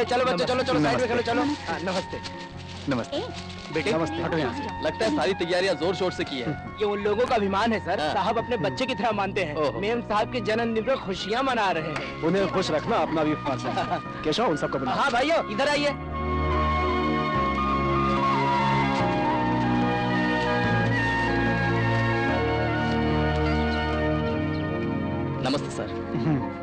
चलो बच्चों, चलो चलो साइड में खेलो, चलो। नमस्ते। नमस्ते बेटे, नमस्ते। हटो यहाँ से। लगता है सारी तैयारियां जोर शोर से की है। ये उन लोगों का अभिमान है सर, साहब अपने बच्चे की तरह मानते हैं। मेम साहब के जन्मदिन पर खुशियाँ मना रहे हैं। उन्हें खुश रखना अपना भी फर्ज है। केशव, उन सबको बुलाओ। हाँ भाइयों, इधर आइए। नमस्ते सर।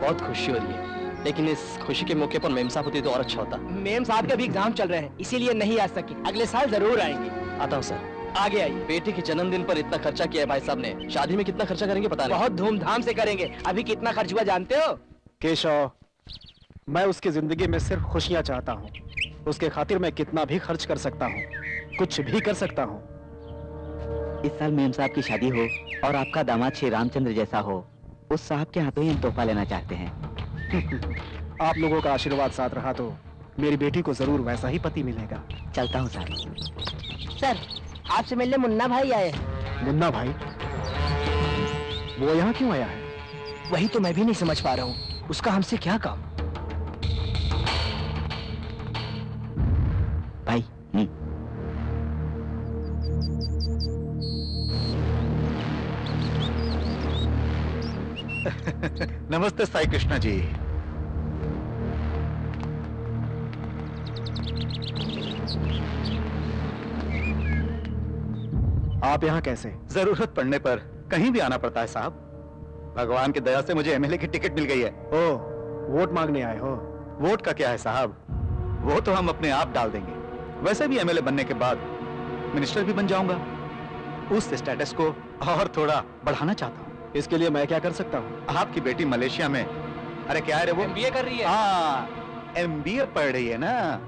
बहुत खुशी हो रही है, लेकिन इस खुशी के मौके पर मेम साहब होती तो और अच्छा होता। मेम साहब के भी एग्जाम चल रहे हैं, इसीलिए नहीं आ सके। अगले साल जरूर आएंगे। आता हूँ सर। आगे आइए। बेटे के जन्मदिन पर इतना खर्चा किया है भाई साहब ने, शादी में कितना खर्चा करेंगे पता नहीं। बहुत धूमधाम से करेंगे। अभी कितना खर्च हुआ जानते हो? केशव, मैं उसकी जिंदगी में सिर्फ खुशियां चाहता हूँ। उसके खातिर मैं कितना भी खर्च कर सकता हूँ, कुछ भी कर सकता हूँ। इस साल मेम साहब की शादी हो और आपका दामाद श्री रामचंद्र जैसा हो, उस साहब के हाथों ही हम तोहफा लेना चाहते हैं। आप लोगों का आशीर्वाद साथ रहा तो मेरी बेटी को जरूर वैसा ही पति मिलेगा। चलता हूँ सर। सर, आपसे मिलने मुन्ना भाई आए हैं। मुन्ना भाई? वो यहाँ क्यों आया है? वही तो मैं भी नहीं समझ पा रहा हूँ, उसका हमसे क्या काम? भाई नमस्ते साई कृष्णा जी। आप यहाँ कैसे? जरूरत पड़ने पर कहीं भी आना पड़ता है साहब। भगवान की दया से मुझे एमएलए की टिकट मिल गई है। ओ, वोट मांगने आए हो? वोट का क्या है साहब, वो तो हम अपने आप डाल देंगे। वैसे भी एमएलए बनने के बाद मिनिस्टर भी बन जाऊंगा। उस स्टेटस को और थोड़ा बढ़ाना चाहता हूँ। इसके लिए मैं क्या कर सकता हूँ? आपकी बेटी मलेशिया में, अरे क्या है रे वो, एमबीए कर रही है। हाँ, एमबीए पढ़ रही है ना।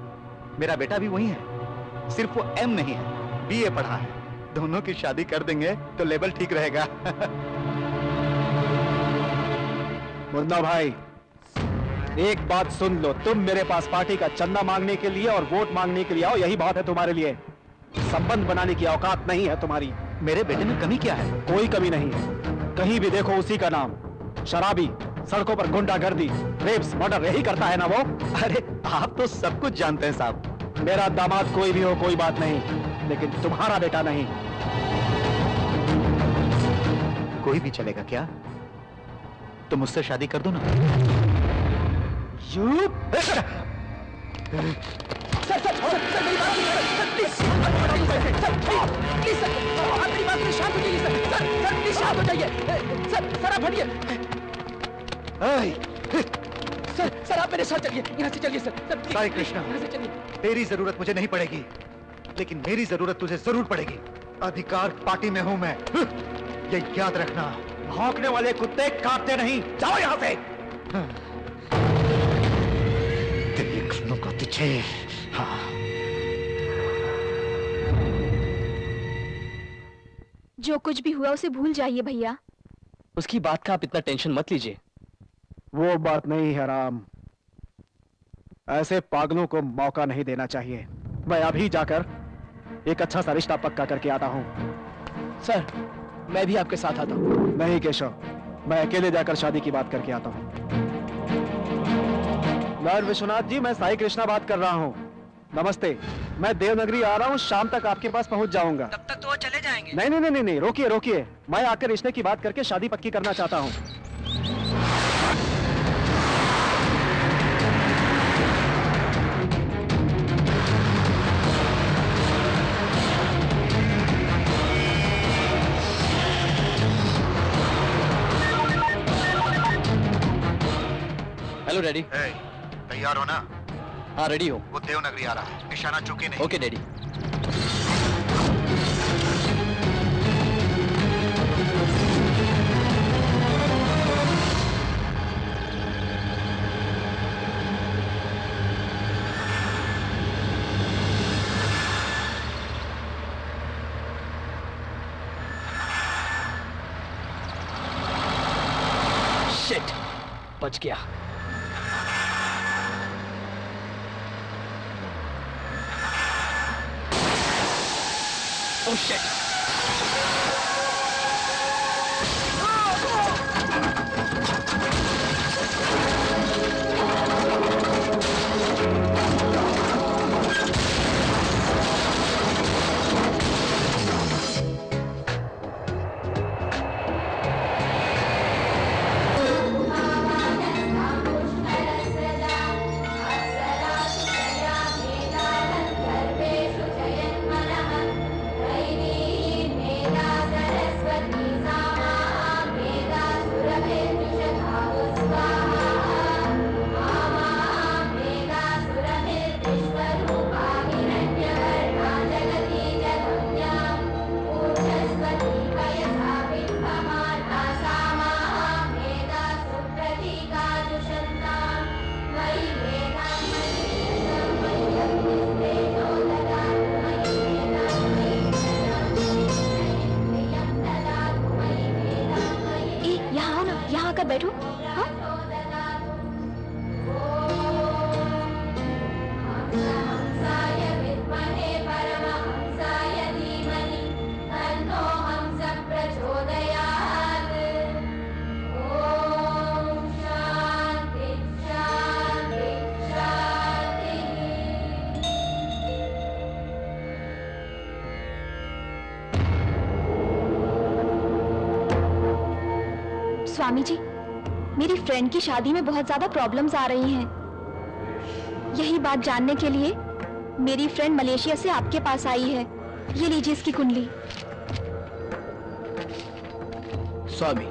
मेरा बेटा भी वही है, सिर्फ वो एम नहीं है, बीए पढ़ा है। दोनों की शादी कर देंगे तो लेवल ठीक रहेगा। मुन्ना भाई, एक बात सुन लो, तुम मेरे पास पार्टी का चंदा मांगने के लिए और वोट मांगने के लिए आओ, यही बात है तुम्हारे लिए। संबंध बनाने की औकात नहीं है तुम्हारी। मेरे बेटे में कमी क्या है? कोई कमी नहीं है, कहीं भी देखो उसी का नाम। शराबी, सड़कों पर गुंडागर्दी, रेप्स, मर्डर यही करता है ना वो। अरे आप तो सब कुछ जानते हैं साहब। मेरा दामाद कोई भी हो कोई बात नहीं, लेकिन तुम्हारा बेटा नहीं। कोई भी चलेगा क्या? तो मुझसे शादी कर दो ना। सर सर सर सर मेरी बात सुनिए सर, प्लीज प्लीज सर, आप मेरी बात सुनिए, शांत हो जाइए सर। सर सर प्लीज शांत हो जाइए। सर सर आप हटिए। सर सर आप मेरे साथ चलिए, यहाँ से चलिए सर। साई कृष्णा, यहाँ से चलिए। तेरी जरूरत मुझे नहीं पड़ेगी, लेकिन मेरी जरूरत तुझे जरूर पड़ेगी। अधिकार पार्टी में हूं मैं, ये याद रखना। भौंकने वाले कुत्ते काटते नहीं, जाओ यहाँ से। देख लो को तुझे। हाँ। जो कुछ भी हुआ उसे भूल जाइए भैया। उसकी बात का आप इतना टेंशन मत लीजिए। वो बात नहीं है राम, ऐसे पागलों को मौका नहीं देना चाहिए। मैं अभी जाकर एक अच्छा सा रिश्ता पक्का करके आता हूँ। सर मैं भी आपके साथ आता हूँ। नहीं केशव, मैं अकेले जाकर शादी की बात करके आता हूँ। लॉर्ड विश्वनाथ जी, मैं साई कृष्णा बात कर रहा हूँ। नमस्ते, मैं देवनगरी आ रहा हूँ, शाम तक आपके पास पहुँच जाऊंगा। तब तक तो वो चले जाएंगे। नहीं नहीं नहीं नहीं, रोकिए रोकिए, मैं आकर रिश्ते की बात करके शादी पक्की करना चाहता हूँ। Hello daddy. तैयार हो ना? हाँ रेडी हो। वो देवनगरी आ रहा है, निशाना चूके नहीं। Okay daddy. शिट, बच गया। Oh shit! बैठो। हाँ? स्वामी जी, मेरी फ्रेंड की शादी में बहुत ज्यादा प्रॉब्लम्स आ रही हैं। यही बात जानने के लिए मेरी फ्रेंड मलेशिया से आपके पास आई है। ये लीजिए इसकी कुंडली। स्वामी,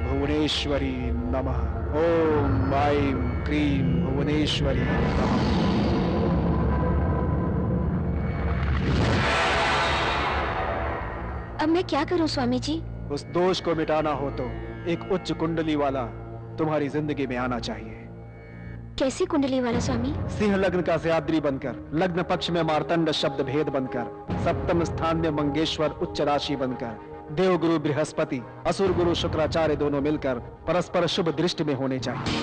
भुवनेश्वरी नमः। ओम ऐं क्रीं भुवनेश्वरी नमः। अब मैं क्या करूं स्वामी जी? उस दोष को मिटाना हो तो एक उच्च कुंडली वाला तुम्हारी जिंदगी में आना चाहिए। कैसी कुंडली वाला स्वामी? सिंह लग्न का ज़याद्री बनकर, लग्न पक्ष में मार्तंड शब्द भेद बनकर, सप्तम स्थान में मंगेश्वर उच्च राशि बनकर, देवगुरु बृहस्पति, असुर गुरु शुक्राचार्य दोनों मिलकर परस्पर शुभ दृष्टि में होने चाहिए।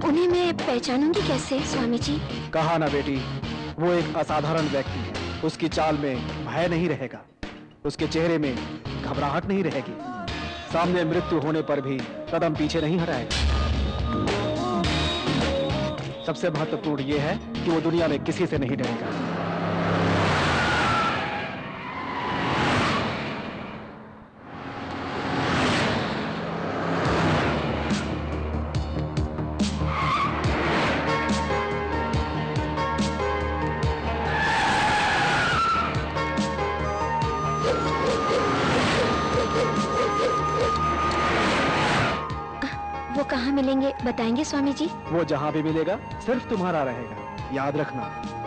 उन्हें मैं पहचानूंगी कैसे स्वामी जी? कहा ना बेटी, वो एक असाधारण व्यक्ति है। उसकी चाल में भय नहीं रहेगा, उसके चेहरे में घबराहट नहीं रहेगी, सामने मृत्यु होने पर भी कदम पीछे नहीं हटाएगा। सबसे महत्वपूर्ण यह है कि वो दुनिया में किसी से नहीं डरेगा। कहाँ मिलेंगे बताएंगे स्वामी जी? वो जहाँ भी मिलेगा सिर्फ तुम्हारा रहेगा, याद रखना।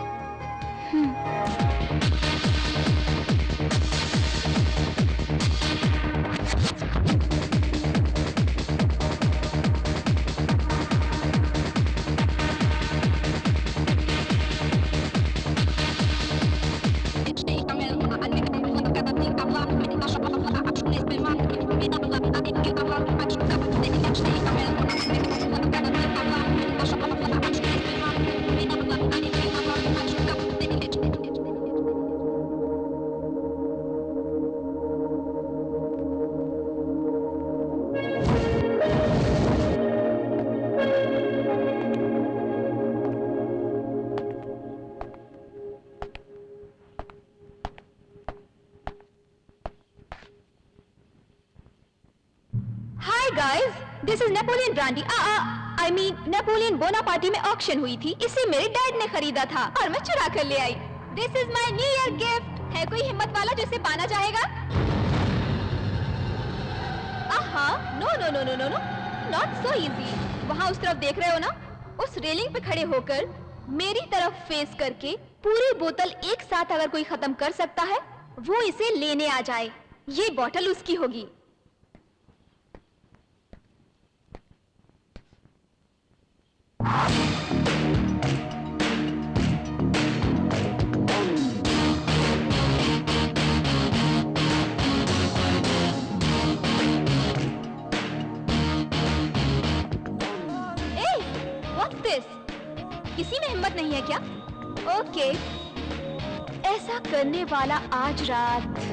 This is Napoleon brandy. I mean Napoleon Bonaparte में ऑक्शन हुई थी, इसे मेरे डैड ने खरीदा था और मैं चुरा कर ले आई। This is my new year gift. है कोई हिम्मत वाला जिसे पाना चाहेगा? No no no no no no, not so easy. वहाँ उस तरफ देख रहे हो ना, उस रेलिंग पे खड़े होकर मेरी तरफ फेस करके पूरी बोतल एक साथ अगर कोई खत्म कर सकता है वो इसे लेने आ जाए। ये बोतल उसकी होगी। किसी में हिम्मत नहीं है क्या? ओके, ऐसा करने वाला आज रात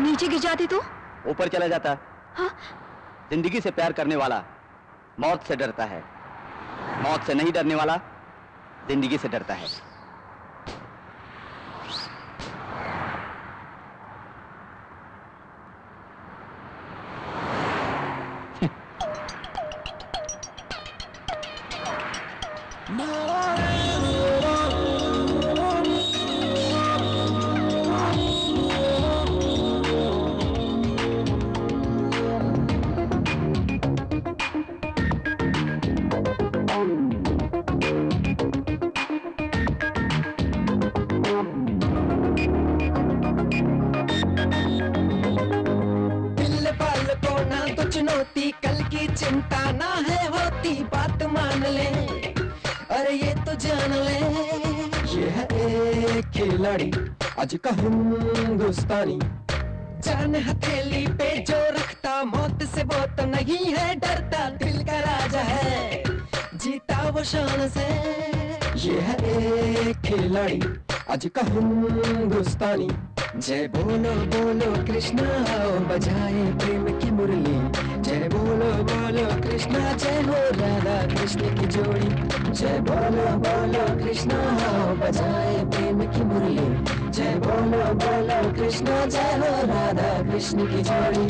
नीचे गिर जाती तो ऊपर चला जाता। हाँ? जिंदगी से प्यार करने वाला मौत से डरता है, मौत से नहीं डरने वाला जिंदगी से डरता है। आज का हिंदुस्तानी जान हथेली पे जो रखता, मौत से वो तो नहीं है डरता। दिल का राजा है, जीता वो शान से, ये है एक खिलाड़ी आज का हिंदुस्तानी। जय बोलो बोलो कृष्णा आओ बजाए प्रेम की मुरली। जय बोलो बोलो कृष्णा जय हो राधा कृष्ण की जोड़ी। जय बोलो बोलो कृष्णा आओ बजाए प्रेम की मुरली। जय बोलो बोलो कृष्णा जय हो राधा कृष्ण की जोड़ी।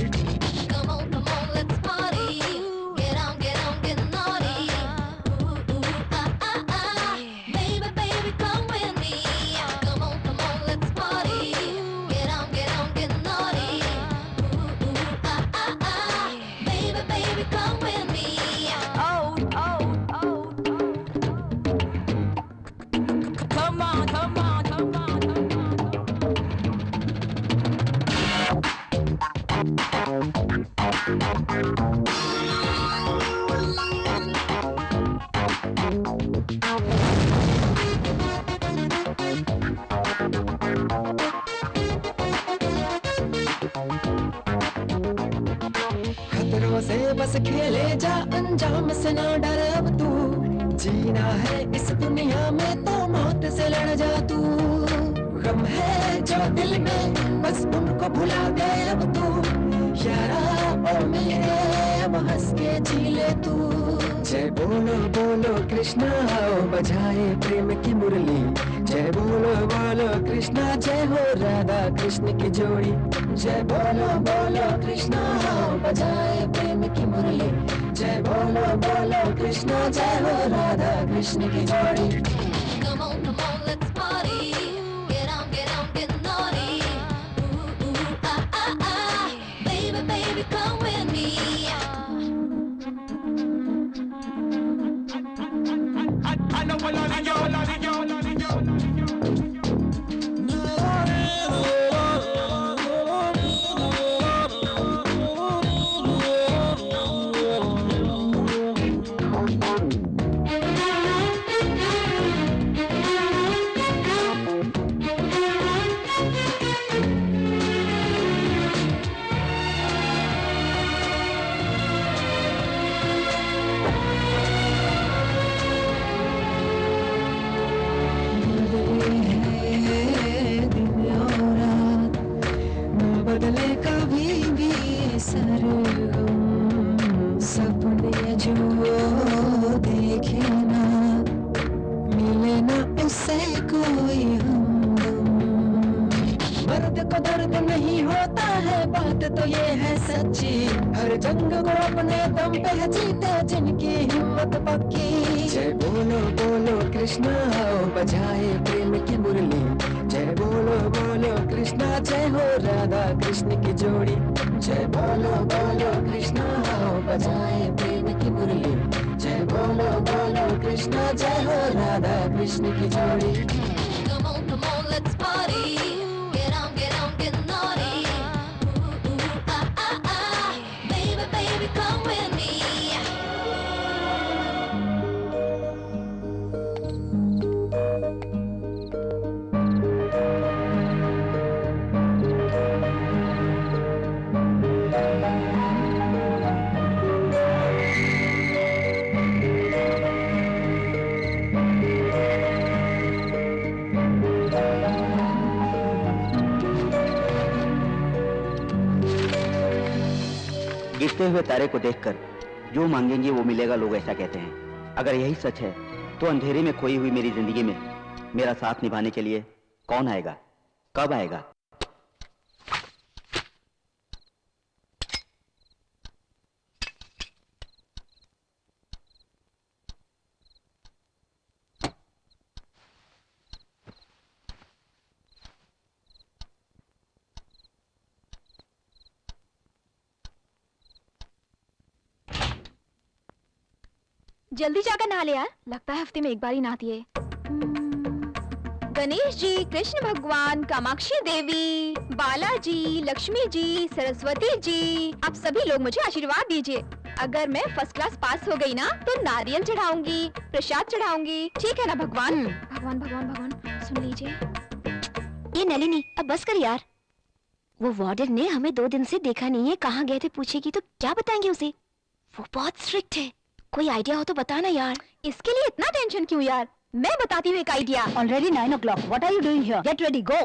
खतरों से बस खेले जा अंजाम से ना डर अब तू। जीना है इस दुनिया में तो मौत से लड़ जा तू। गम है जो दिल में बस उनको भुला दे अब तू। यारा ओ मेरे अब हंस के जी ले तू। जय बोलो बोलो कृष्णा आओ बजाए प्रेम की मुरली। जय बोलो बोलो कृष्णा जय हो राधा कृष्ण की जोड़ी। जय बोलो बोलो कृष्णा आओ बजाए प्रेम की मुरली। जय बोलो बोलो कृष्णा जय हो राधा कृष्ण की जोड़ी। Come on, let's party. Get on, get naughty. Ooh, ooh, ah, ah, ah. Baby, baby, come with me. I know I love you, love you, love you. सपने जो देखे ना मिले ना उससे कोई हमदम। मर्द को दर्द नहीं होता है बात तो ये है सच्ची। हर जंग को अपने दम पे जीते जिनकी हिम्मत पक्की। जय बोलो बोलो कृष्णा आओ बजाए प्रेम की मुरली। जय बोलो बोलो कृष्णा जय हो राधा कृष्ण की जोड़ी। जय बोलो बोलो कृष्णा आओ बजाए प्रेम की मुरली। जय बोलो बोलो कृष्णा जय हो राधा कृष्ण की जोड़ी। Come on, let's party. Get on, get naughty. Ooh, ooh, ah, ah, ah. Baby, baby, come with me. गिरते हुए तारे को देखकर जो मांगेंगे वो मिलेगा, लोग ऐसा कहते हैं। अगर यही सच है तो अंधेरे में खोई हुई मेरी जिंदगी में मेरा साथ निभाने के लिए कौन आएगा, कब आएगा? जल्दी जाकर नहा ले यार, लगता है हफ्ते में एक बार ही नहाती है। गणेश जी, कृष्ण भगवान, कामाक्षी देवी, बालाजी, लक्ष्मी जी, सरस्वती जी, आप सभी लोग मुझे आशीर्वाद दीजिए। अगर मैं फर्स्ट क्लास पास हो गई ना तो नारियल चढ़ाऊंगी, प्रसाद चढ़ाऊंगी, ठीक है ना भगवान? भगवान भगवान भगवान सुन लीजिए। ये नलिनी अब बस कर यार। वो वार्डन ने हमें 2 दिन से देखा नहीं है, कहाँ गए थे पूछेगी तो क्या बताएंगे उसे? वो बहुत स्ट्रिक्ट है, कोई आइडिया हो तो बताना यार। इसके लिए इतना टेंशन क्यों यार? मैं बताती हूँ एक idea. Already 9 o'clock. What are you doing here? Get ready. Go.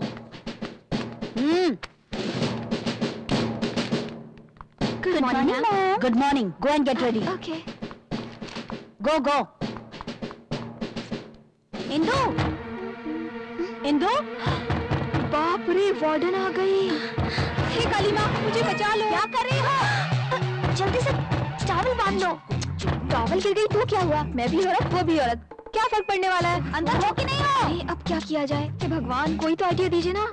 Good morning, ma'am. Good morning. Go and get ready. Okay. Go, go. Indu, Indu, बाप रे, वार्डन आ गई। हे काली माँ, मुझे बचा लो। क्या कर रही हो? जल्दी से टॉवल बांध लो। टॉवल गिर गई तो क्या हुआ? मैं भी औरत, वो भी औरत, क्या फर्क पड़ने वाला है? अंदर हो कि नहीं हो? अब क्या किया जाए? कि भगवान कोई तो आइडिया दीजिए ना।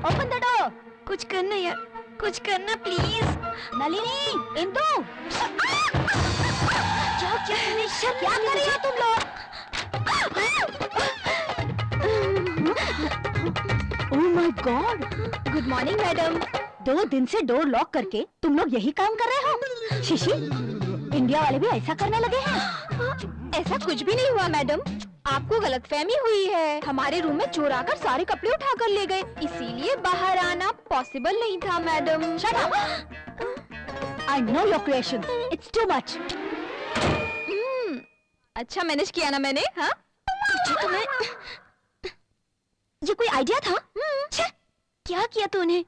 Open the door. कुछ करना यार, कुछ करना प्लीज। नलिनी, इंदु, क्या कर रही हो तुम लोग? Oh my God! Good morning madam. 2 दिन से डोर लॉक करके तुम लोग यही काम कर रहे हो? शिशी, इंडिया वाले भी ऐसा करने लगे हैं? ऐसा कुछ भी नहीं हुआ मैडम, आपको गलतफहमी हुई है। हमारे रूम में चोर आकर सारे कपड़े उठा कर ले गए, इसीलिए बाहर आना पॉसिबल नहीं था madam. Shut up! I know your creation. It's too much. अच्छा मैनेज किया ना मैंने, हाँ? तुम्हें ये कोई आइडिया था? क्या किया तूने?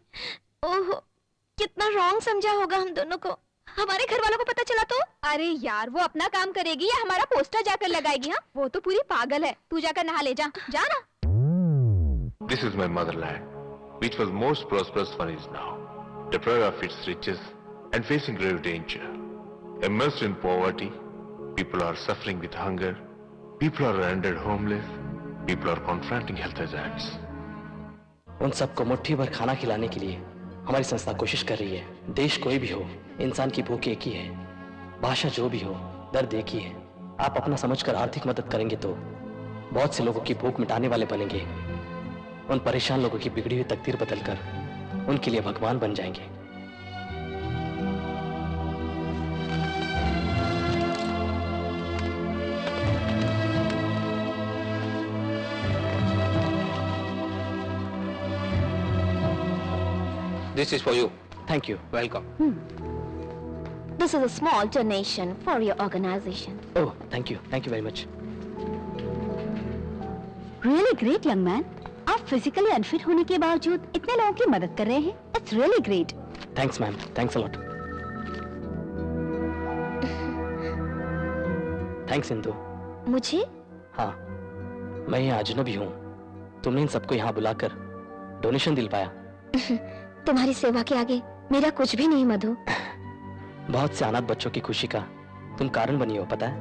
ओह, कितना रॉन्ग समझा होगा हम दोनों को। हमारे घर वालों को पता चला तो? अरे यार, वो अपना काम करेगी या हमारा पोस्टर जाकर लगाएगी? हाँ, वो तो पूरी पागल है। तू जाकर नहा ले, जा ना। This is my motherland, which was most prosperous one is now, deprived of its riches and facing grave danger. Immersed in poverty, people are suffering with hunger, people are rendered homeless, people are confronting health hazards. उन सबको मुट्ठी भर खाना खिलाने के लिए हमारी संस्था कोशिश कर रही है। देश कोई भी हो, इंसान की भूख एक ही है, भाषा जो भी हो, दर्द एक ही है। आप अपना समझकर आर्थिक मदद करेंगे तो बहुत से लोगों की भूख मिटाने वाले बनेंगे। उन परेशान लोगों की बिगड़ी हुई तकदीर बदलकर उनके लिए भगवान बन जाएंगे। This is for you. Thank you. Welcome. This is a small donation for your organization. Oh, thank you. Thank you very much. Really great, young man. आप फिजिकली अनफिट होने के बावजूद इतने लोगों की मदद कर रहे हैं। It's really great. Thanks, ma'am. Thanks a lot. Thanks, Indu. मुझे? हाँ, मैं यहाँ अजनबी हूँ। तुमने इन सबको यहाँ बुलाकर डोनेशन दिल पाया। तुम्हारी सेवा के आगे मेरा कुछ भी नहीं मधु। बहुत से अनाथ बच्चों की खुशी का तुम कारण बनी हो, पता है?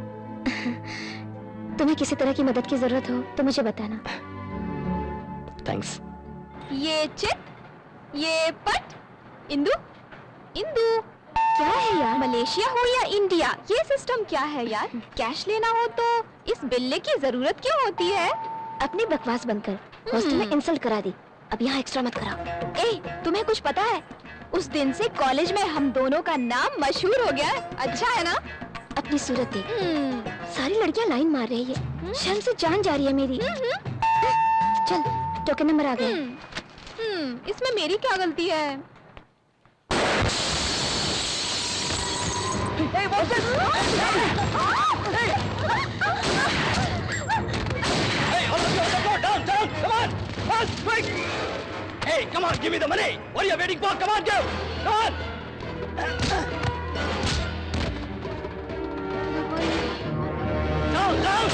तुम्हें किसी तरह की मदद की जरूरत हो तो मुझे बताना। थैंक्स। ये चित, ये पट, इंदु, इंदु, क्या है यार? मलेशिया हो या इंडिया, ये सिस्टम क्या है यार? कैश लेना हो तो इस बिल्ले की जरूरत क्यों होती है? अपनी बकवास बंद कर। हॉस्टल में इंसल्ट करा दी, अब यहाँ एक्स्ट्रा मत करा। ए, तुम्हें कुछ पता है? उस दिन से कॉलेज में हम दोनों का नाम मशहूर हो गया है। अच्छा है ना? अपनी सूरत देख, सारी लड़कियां लाइन मार रही है, शर्म से जान जा रही है मेरी। चल, टोकन नंबर आ गया। इसमें मेरी क्या गलती है? Hey, come on, give me the money. What are you waiting for? Come on, go. Come on. Down, down.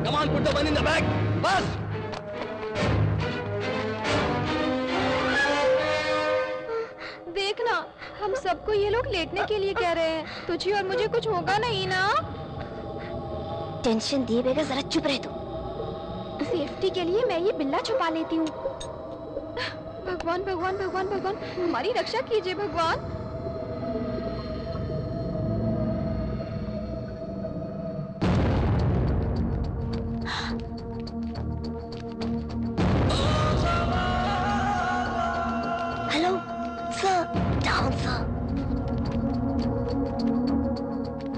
Come on, put the money in the bag. Fast. देखना, हम सबको ये लोग लेटने के लिए कह रहे हैं। तुझे और मुझे कुछ होगा नहीं ना? टेंशन दिए बगैर जरा चुप रह तू। सेफ्टी के लिए मैं ये बिल्ला छुपा लेती हूँ। भगवान भगवान भगवान भगवान, हमारी रक्षा कीजिए भगवान। Hello sir, down sir.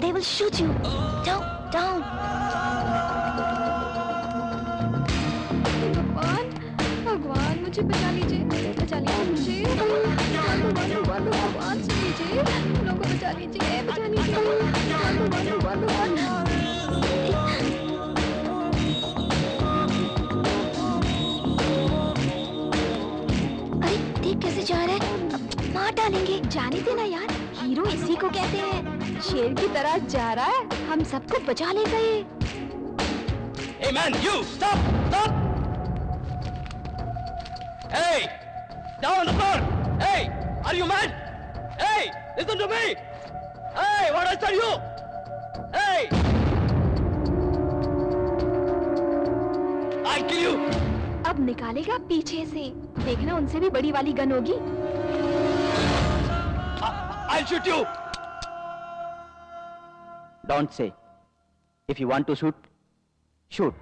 They will shoot you. Down, down. मुझे बचा लीजिए, बचा लीजिए मुझे। भगवान भगवान भगवान सुन लीजिए, हम लोगों को बचा लीजिए, बचा लीजिए। भगवान भगवान भगवान। मार डालेंगे। जाने देना यार, हीरो इसी को कहते हैं। शेर की तरह जा रहा है, हम सबको बचा लेगा ये। Hey man, you stop! Stop! Hey! Down on the floor! Hey! Are you mad? Hey! Listen to me! Hey! What I tell you? Hey! I'll kill you! अब निकालेगा पीछे से, देखना उनसे भी बड़ी वाली गन होगी। I'll shoot you! Don't say. If you want to shoot, shoot.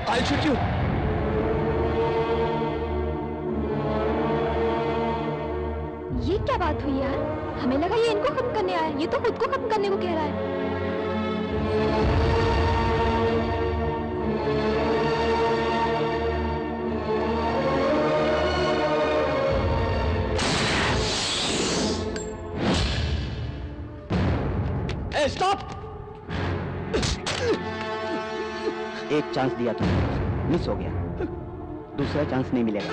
I'll shoot you! ये क्या बात हुई यार? हमें लगा ये इनको खत्म करने आया, ये तो खुद को खत्म करने को कह रहा है। Hey, stop! एक चांस दिया तुमने, मिस हो गया, दूसरा चांस नहीं मिलेगा।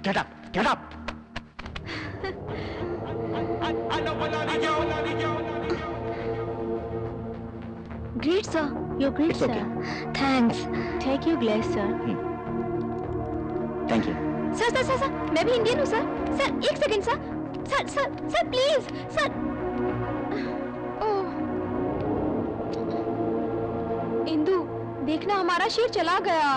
Get up! Get up! Great sir, you're great It's sir. okay. Thanks. Take your glass sir. Thank you. Sir, मैं भी इंडियन हूँ सर। सर एक second sir, sir please sir. Oh, Indu देखना हमारा शेर चला गया।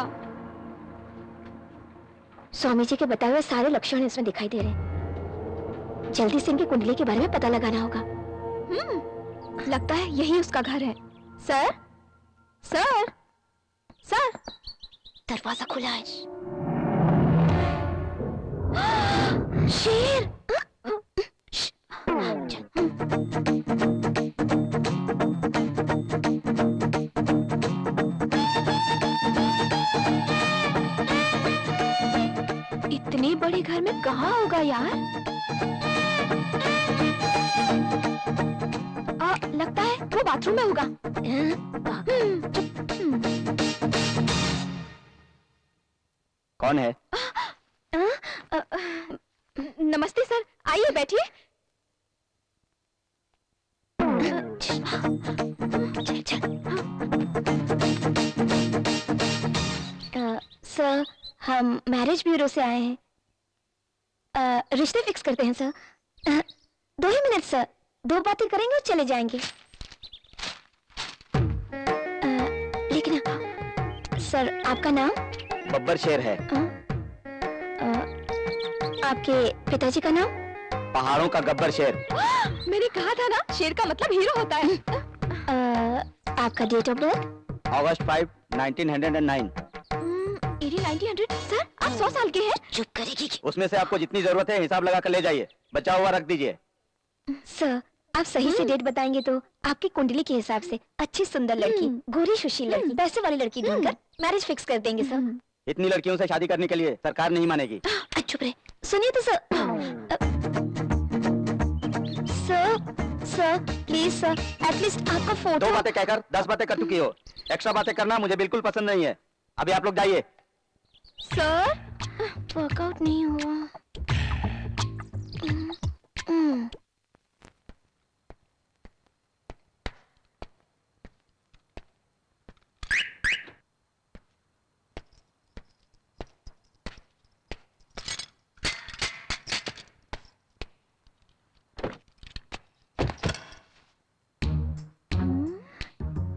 स्वामी जी के बताए हुए सारे लक्षण इसमें दिखाई दे रहे हैं। जल्दी से इनकी कुंडली के बारे में पता लगाना होगा। लगता है यही उसका घर है। सर, सर, सर, दरवाजा खुला है। शेर! इतने बड़े घर में कहाँ होगा यार? लगता है वो बाथरूम में होगा। कौन है? नमस्ते सर, आइए बैठिए। सर, हम मैरिज ब्यूरो से आए हैं। रिश्ते फिक्स करते हैं सर। 2 ही मिनट सर, 2 बातें करेंगे और चले जाएंगे। लेकिन सर आपका नाम? बब्बर शेर है। आपके पिताजी का नाम? पहाड़ों का गब्बर शेर। मैंने कहा था ना, शेर का मतलब हीरो होता है। आपका date of birth? August 5, 1909। 1900? Sir आप 100 साल के हैं? चुप करेगी। उसमें से आपको जितनी जरूरत है हिसाब लगा कर ले जाइए, बचा हुआ रख दीजिए। सर आप सही से डेट बताएंगे तो आपकी कुंडली के हिसाब से अच्छी सुंदर लड़की, गोरी सुशील लड़की, पैसे वाली लड़की ढूंढकर मैरिज फिक्स कर देंगे सर। इतनी लड़कियों से शादी करने के लिए सरकार नहीं मानेगी। चुप रहे। सुनिए तो sir. Sir please sir, at least आपका फोटो। 2 बातें कहकर 10 बातें कर चुकी हो। एक्स्ट्रा बातें करना मुझे बिल्कुल पसंद नहीं है। अभी आप लोग जाइए। सर वर्कआउट नहीं हुआ।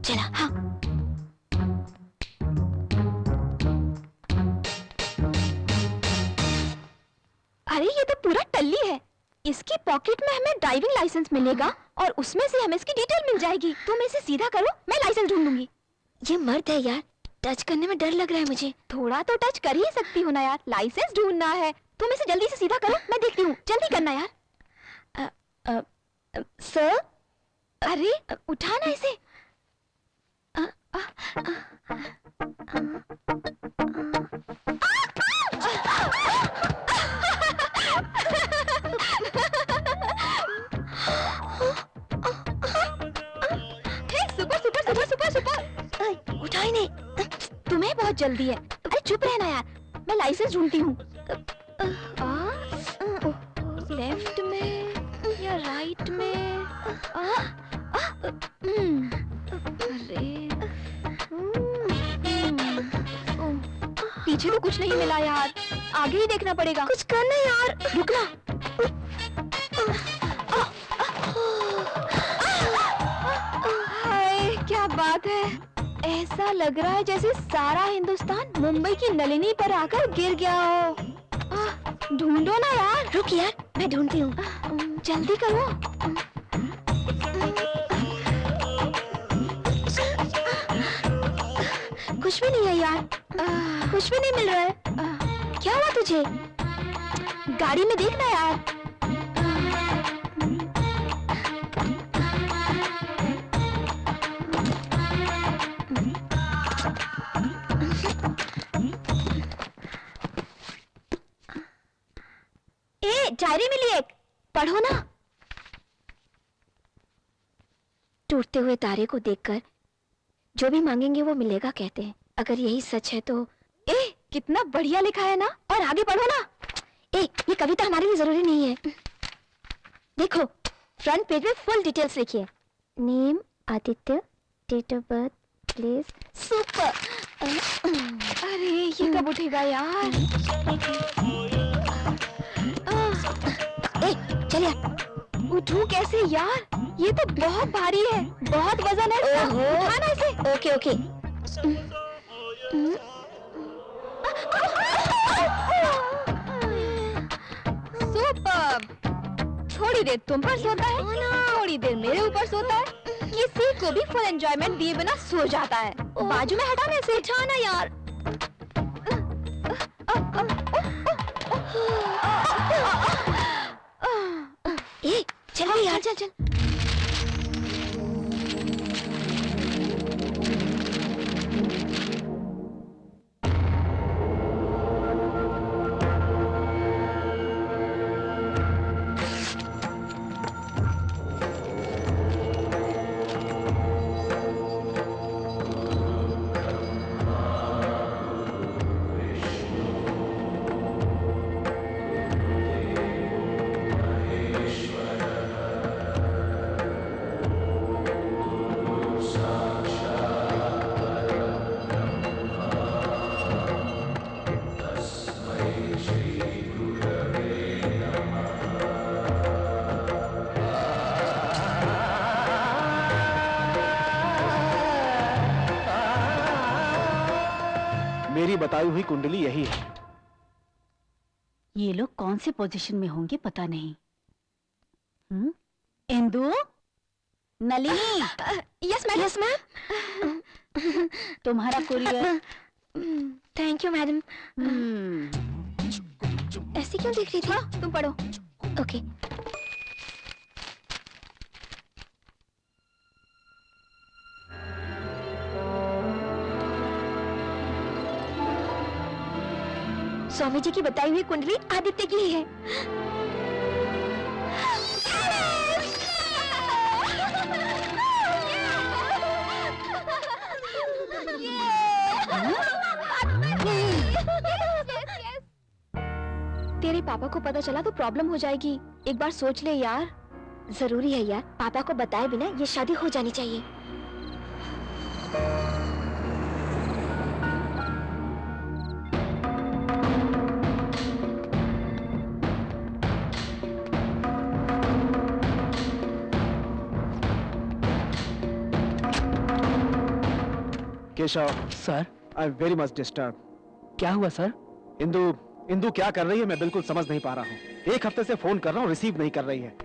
चला। हाँ अरे ये तो पूरा टल्ली है। इसकी पॉकेट में हमें ड्राइविंग लाइसेंस मिलेगा और उसमें से हमें इसकी डिटेल मिल जाएगी। तुम इसे सीधा करो, मैं लाइसेंस ढूंढ लूंगी। ये मर्द है यार, टच करने में डर लग रहा है मुझे। थोड़ा तो टच कर ही सकती हो ना यार, लाइसेंस ढूंढना है। तुम इसे जल्दी से सीधा करो, मैं देखती हूँ। जल्दी करना यार। सर अरे उठाना इसे। Super super super super super. उठा ही नहीं, तुम्हें बहुत जल्दी है। अरे चुप रहना यार, मैं लाइसेंस ढूंढती हूँ। लेफ्ट में या राइट में? अरे पीछे तो कुछ नहीं मिला यार, आगे ही देखना पड़ेगा। कुछ करना यार, रुकना। हाय क्या बात है, ऐसा लग रहा है जैसे सारा हिंदुस्तान मुंबई की नलिनी पर आकर गिर गया हो। ढूंढो ना यार। रुक यार, मैं ढूंढती हूँ, जल्दी करो। कुछ भी नहीं है यार, कुछ भी नहीं मिल रहा है। क्या हुआ तुझे? गाड़ी में देखना यार। डायरी मिली एक, पढ़ो ना। टूटते हुए तारे को देखकर जो भी मांगेंगे वो मिलेगा कहते हैं। अगर यही सच है तो कितना बढ़िया लिखा है ना। और आगे पढ़ो ना। ये कविता हमारे लिए जरूरी नहीं है। देखो फ्रंट पेज में फुल डिटेल्स लिखी है। Name Aditya, date of birth, place. Super. अरे ये कब उठेगा यार? चल यार, उठूं कैसे यार? ये तो बहुत भारी है, बहुत वजन है। उठाना इसे। Okay okay. सुपर। थोड़ी देर तुम पर सोता है, थोड़ी देर मेरे ऊपर सोता है। किसी को भी फुल एंजॉयमेंट दिए बिना सो जाता है। बाजू में हटाने से। उठाना यार। चल यार, चल चल। मेरी बताई हुई कुंडली यही है। ये लोग कौन से पोजीशन में होंगे पता नहीं। Indu, Nalini. Yes ma'am. Yes ma'am. तुम्हारा कुरियर। Thank you madam. ऐसे क्यों देख रही थी? तुम पढ़ो। ओके। स्वामी जी की बताई हुई कुंडली आदित्य की ही है। तेरे पापा को पता चला तो प्रॉब्लम हो जाएगी। एक बार सोच ले यार। जरूरी है यार, पापा को बताए बिना ये शादी हो जानी चाहिए। Keshav sir. I am very much disturb. क्या हुआ सर? इंदु क्या कर रही है मैं बिल्कुल समझ नहीं पा रहा हूँ। एक हफ्ते से फोन कर रहा हूँ, रिसीव नहीं कर रही है।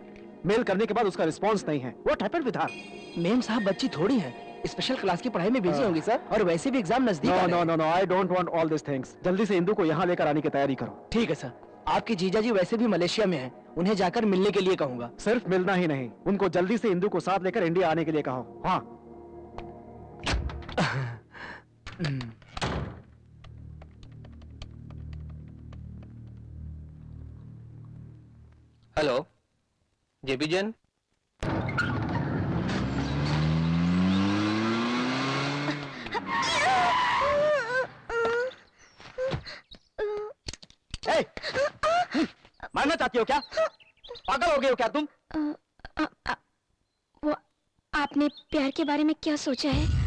मेल करने के बाद उसका रिस्पांस नहीं है। What happened with her? Ma'am साहब बच्ची थोड़ी है, स्पेशल क्लास की पढ़ाई में बिजी होंगी सर, और वैसे भी एग्जाम नजदीक आ रहे हैं। No I don't want all this things. जल्दी से इंदु को यहाँ लेकर आने की तैयारी करो। ठीक है सर। आपके जीजा जी वैसे भी मलेशिया में हैं, उन्हें जाकर मिलने के लिए कहूंगा। सिर्फ मिलना ही नहीं, उनको जल्दी से इंदु को साथ लेकर इंडिया आने के लिए कहो। हाँ। Hello, JP Jain. मारना चाहती हो क्या? पागल हो गए हो क्या तुम? वो आपने प्यार के बारे में क्या सोचा है?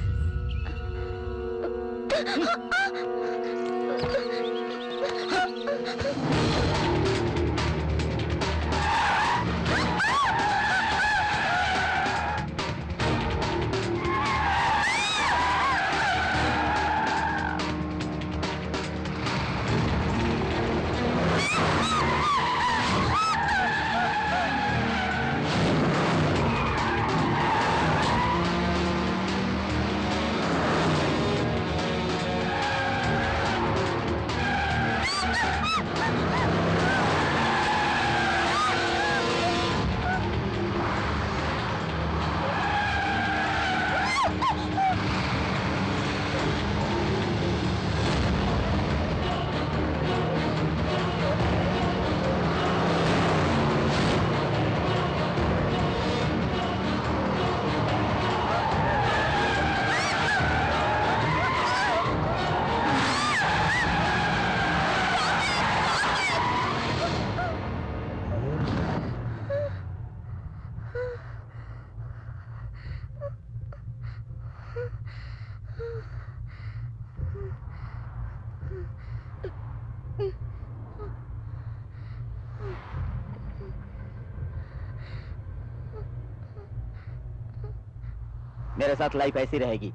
मेरे साथ लाइफ ऐसी रहेगी,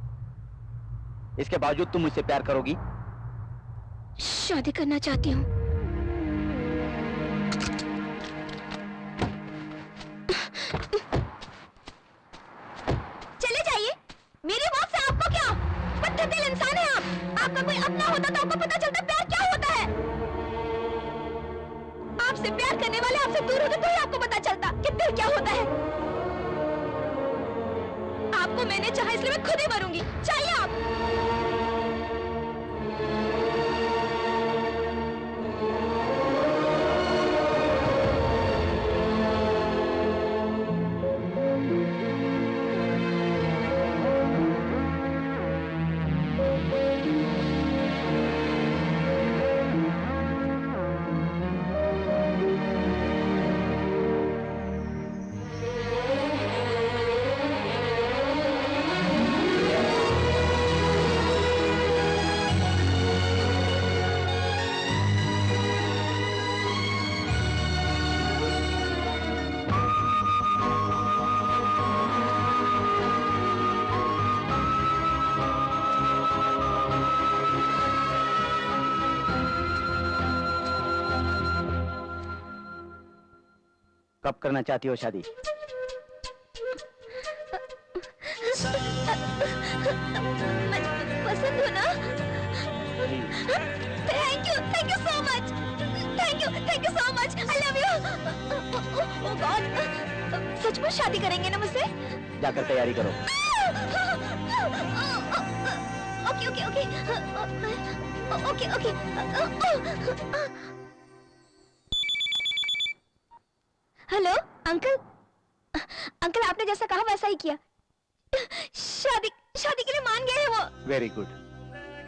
इसके बावजूद तुम मुझसे प्यार करोगी? शादी करना चाहती हूँ। चले जाइए, मेरी मौत से आपको क्या? पत्थर दिल इंसान है आप। आपका कोई अपना होता तो आपको पता चलता प्यार क्या होता है। आपसे प्यार करने वाले आपसे दूर होते तो ही आपको पता चलता कि दिल क्या होता है। आपको मैंने चाहा इसलिए मैं खुद ही मरूंगी। चाहिए आप? कब करना चाहती हो शादी? पसंद हो ना? Thank you so much. Thank you so much. I love you. Oh God, सचमुच शादी करेंगे ना मुझसे? जाकर तैयारी करो। Okay okay okay okay okay. Hello uncle. Uncle आपने जैसा कहा वैसा ही किया। शादी के लिए मान गए हैं वो। वेरी गुड,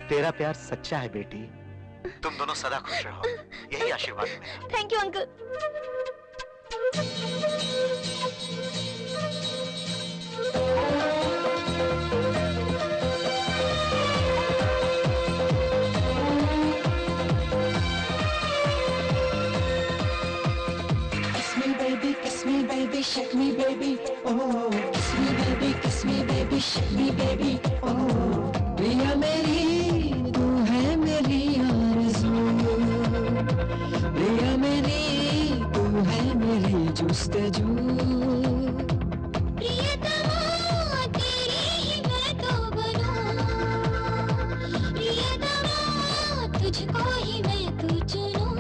तेरा प्यार सच्चा है बेटी। तुम दोनों सदा खुश रहो, यही आशीर्वाद मेरा। Thank you uncle. Kiss me baby, shake me baby, oh. Kiss me baby, shake me baby, oh. प्रिया मेरी तू है मेरी आरज़ू, प्रिया मेरी तू है मेरी जुस्तजू। प्रियतमा तेरी ही मैं तो बनूं, प्रियतमा तुझको ही मैं तो चुनूं।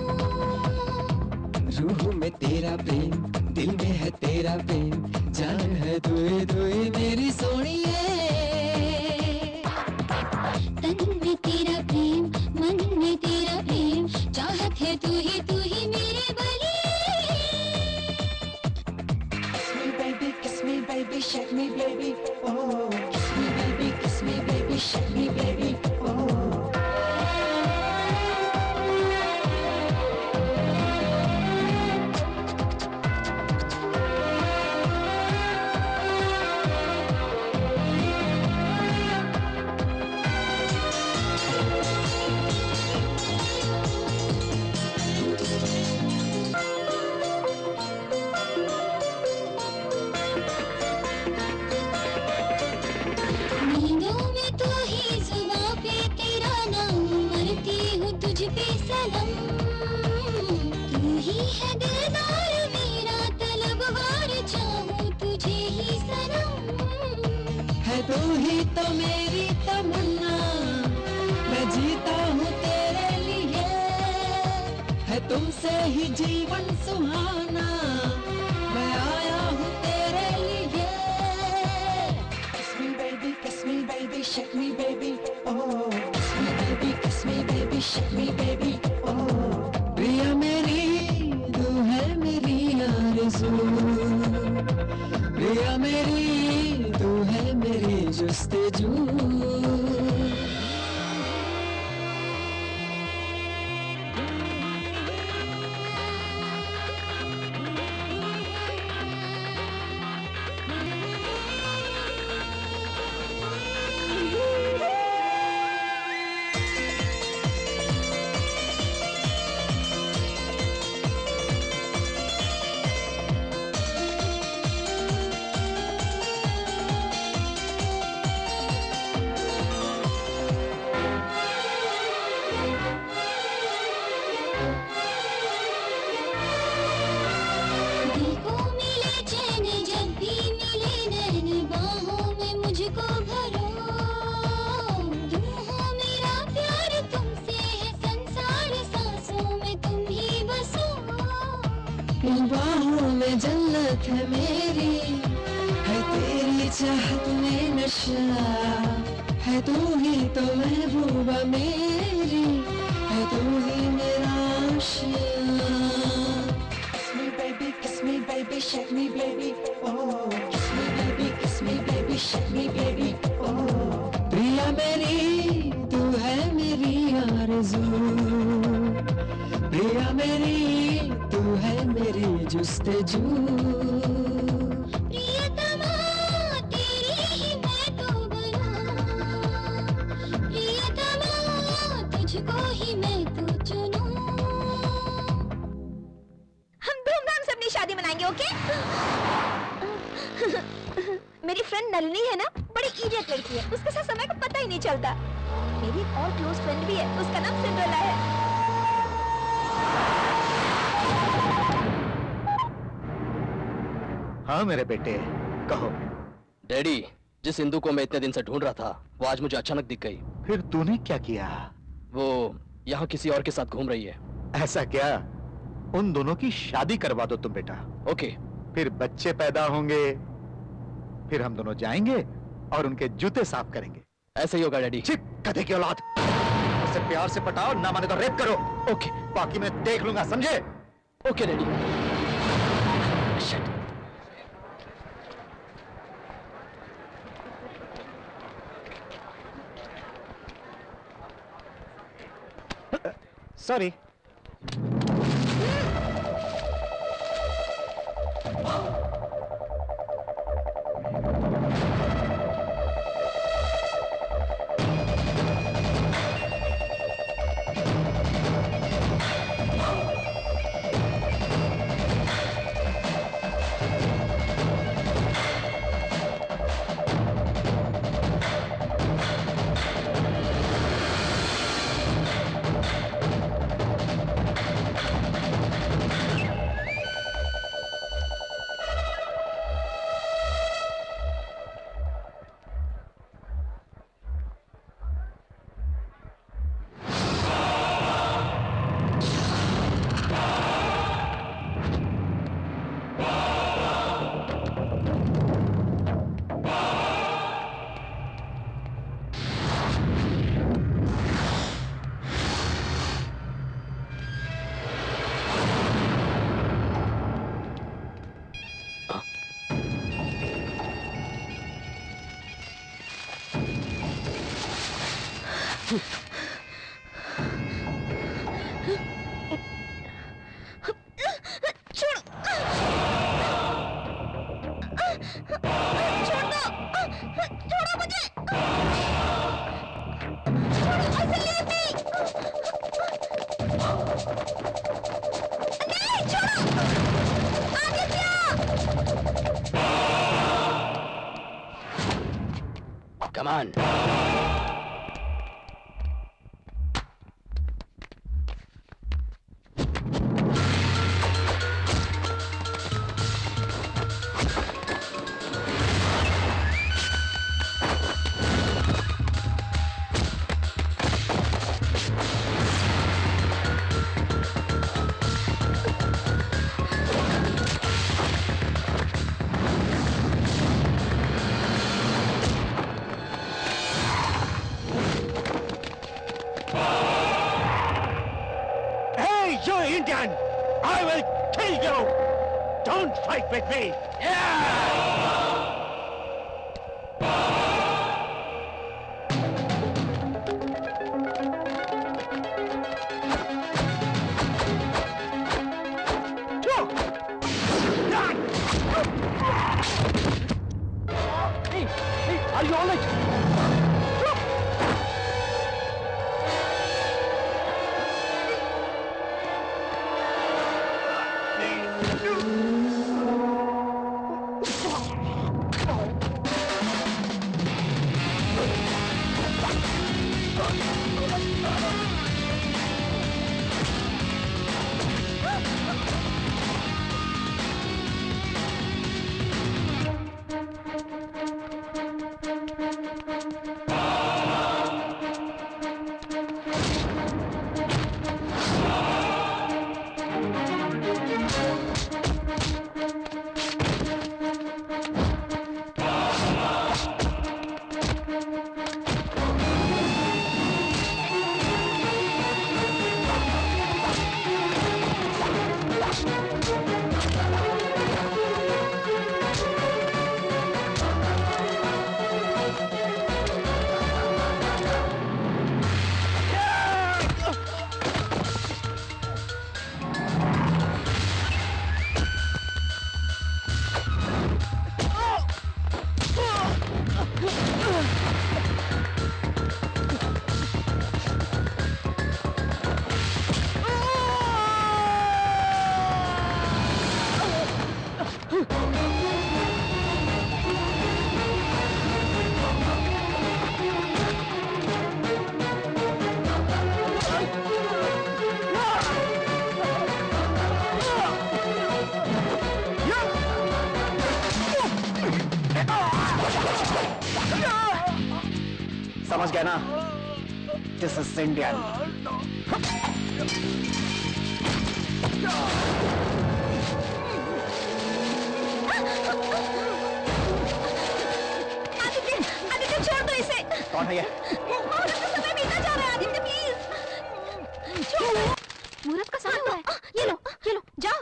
रूह में तेरा प्रेम, दिल में है तेरा प्रेम, जान है तू ही मेरी सोनिए। तन में तेरा प्रेम, मन में तेरा प्रेम, चाहत है तू ही मेरे बलिए। baby, shake me, baby. Oh, kiss me, baby, shake me, baby. Oh. नींदों में तू ही जुबां पे तेरा नाम, मरती हूँ तुझ पे सनम। तू ही है दिलदार मेरा तलबगार, चाहूँ तुझे ही सनम। है तू ही तो मेरी तमन्ना, मैं जीता हूँ तेरे लिए। है तुमसे ही जीवन सुहाना, मैं आया हूँ तेरे लिए। Kiss me baby, shake me baby. Oh, kiss me baby, shake me baby. Oh, प्रिया मेरी तू है मेरी आरज़ू, प्रिया मेरी तू है मेरी जुस्ताजू। दिल को मिले चैन जब भी मिले नैन, बाहों में मुझको भरो। तुम हो मेरा प्यार, तुमसे है संसार, सांसों में तुम ही बसो। इन बाहों में जन्नत है मेरी, है तेरी चाहत में नशा। है तू ही तो महबूबा मेरी, है तू ही मेरा Asia. Kiss me baby, shake me baby. Oh, kiss me baby, shake me baby. Oh, प्रिया मेरी तू है मेरी आरज़ू, प्रिया मेरी तू है मेरी जुस्ताजू। प्रियतमा तेरी ही मैं तो बनूं, प्रियतमा तुझको ही मैं तो चुनूं। हम धूमधाम से अपनी शादी मनाएंगे, ओके? मेरी फ्रेंड नलिनी है ना, बड़ी इडियट लड़की है, उसके साथ समय का पता ही नहीं चलता। मेरी एक और क्लोज फ्रेंड भी है, उसका नाम सिंड्रेला है। हाँ मेरे बेटे, कहो। डैडी, जिस हिंदू को मैं इतने दिन से ढूंढ रहा था, वो आज मुझे अचानक दिख गई। फिर तूने क्या किया? वो यहाँ किसी और के साथ घूम रही है। ऐसा क्या? उन दोनों की शादी करवा दो तुम बेटा। ओके। फिर बच्चे पैदा होंगे, फिर हम दोनों जाएंगे और उनके जूते साफ करेंगे। ऐसे ही होगा डैडी। चिप गधे की औलाद, उसे प्यार से पटाओ, ना माने तो रेप करो। ओके। बाकी मैं देख लूंगा, समझे? Okay daddy. Sorry. Come on. You Indian! I will kill you! Don't fight with me! Hey, are you all right? समझ गया ना? This is Indian. आदित्य छोड़ दो इसे। कौन है ये? मुहूर्त का समय बीता जा रहा है आदित्य प्लीज। छोड़ दो। मुहूर्त का समय हुआ है। ये लो जाओ।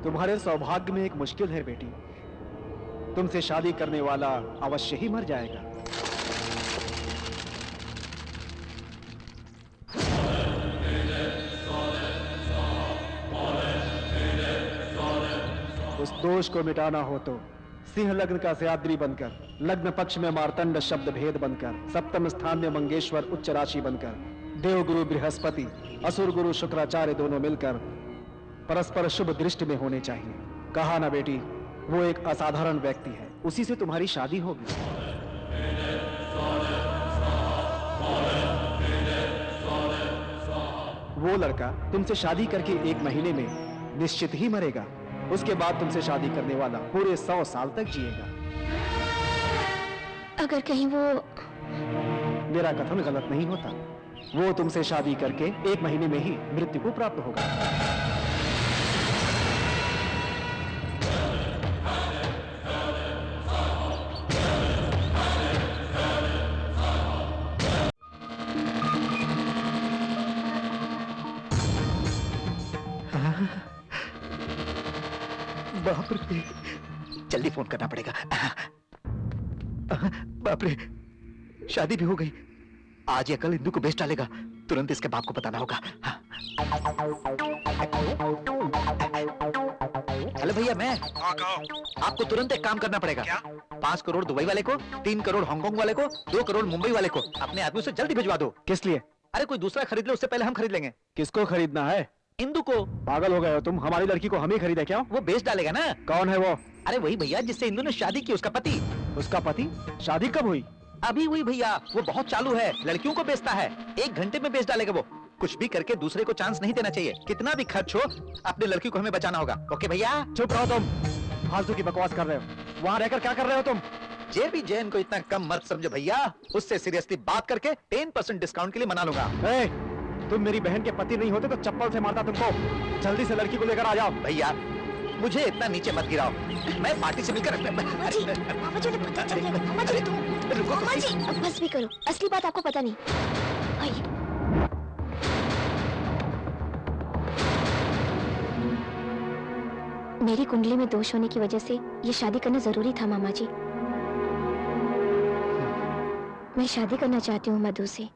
तुम्हारे सौभाग्य में एक मुश्किल है बेटी। तुमसे शादी करने वाला अवश्य ही मर जाएगा। उस दोष को मिटाना हो तो सिंह लग्न का सयाद्री बनकर लग्न पक्ष में मार्तंड शब्द भेद बनकर, सप्तम स्थान में मंगेश्वर उच्च राशि बनकर, देव गुरु बृहस्पति, असुर गुरु शुक्राचार्य दोनों मिलकर परस्पर शुभ दृष्टि में होने चाहिए। कहा ना बेटी, वो एक असाधारण व्यक्ति है, उसी से तुम्हारी शादी होगी। वो लड़का तुमसे शादी करके 1 महीने में निश्चित ही मरेगा। उसके बाद तुमसे शादी करने वाला पूरे 100 साल तक जिएगा। अगर कहीं वो... मेरा कथन गलत नहीं होता। वो तुमसे शादी करके 1 महीने में ही मृत्यु को प्राप्त होगा। बाप रे, जल्दी फोन करना पड़ेगा। बाप रे, शादी भी हो गई। आज या कल इंदू को बेच डालेगा। तुरंत इसके बाप को बताना होगा। हेलो भैया, मैं आपको तुरंत एक काम करना पड़ेगा। 5 करोड़ दुबई वाले को, 3 करोड़ हांगकांग वाले को, 2 करोड़ मुंबई वाले को अपने आदमियों से जल्दी भिजवा दो। किस लिए? अरे कोई दूसरा खरीद ले, उससे पहले हम खरीद लेंगे। किसको खरीदना है? इंदू को। पागल हो गए हो तुम? हमारी लड़की को हम ही खरीदे क्या? वो बेच डालेगा ना। कौन है वो? अरे वही भैया जिससे इंदू ने शादी की, उसका पति। उसका पति? शादी कब हुई? अभी हुई भैया। वो बहुत चालू है, लड़कियों को बेचता है। 1 घंटे में बेच डालेगा वो। कुछ भी करके दूसरे को चांस नहीं देना चाहिए। कितना भी खर्च हो, अपनी लड़की को हमें बचाना होगा। ओके भैया? चुप रहो तुम, फालतू की बकवास कर रहे हो। वहाँ रहकर क्या कर रहे हो तुम? जेबी जैन को इतना कम मत समझो भैया। उससे सीरियसली बात करके 10% डिस्काउंट के लिए मना लूंगा। तुम मेरी बहन के पति नहीं होते तो चप्पल से मारता तुमको। जल्दी से लड़की को लेकर आ जाओ। भैया मुझे इतना नीचे मत गिराओ। मैं पार्टी से मिलकर मामा जी ने पता चल गया। मामा जी, मामा जी, अब बस भी करो। असली बात आपको पता नहीं। आइए। मेरी कुंडली में दोष होने की वजह से ये शादी करना जरूरी था मामा जी। मैं शादी करना चाहती हूँ मधु से।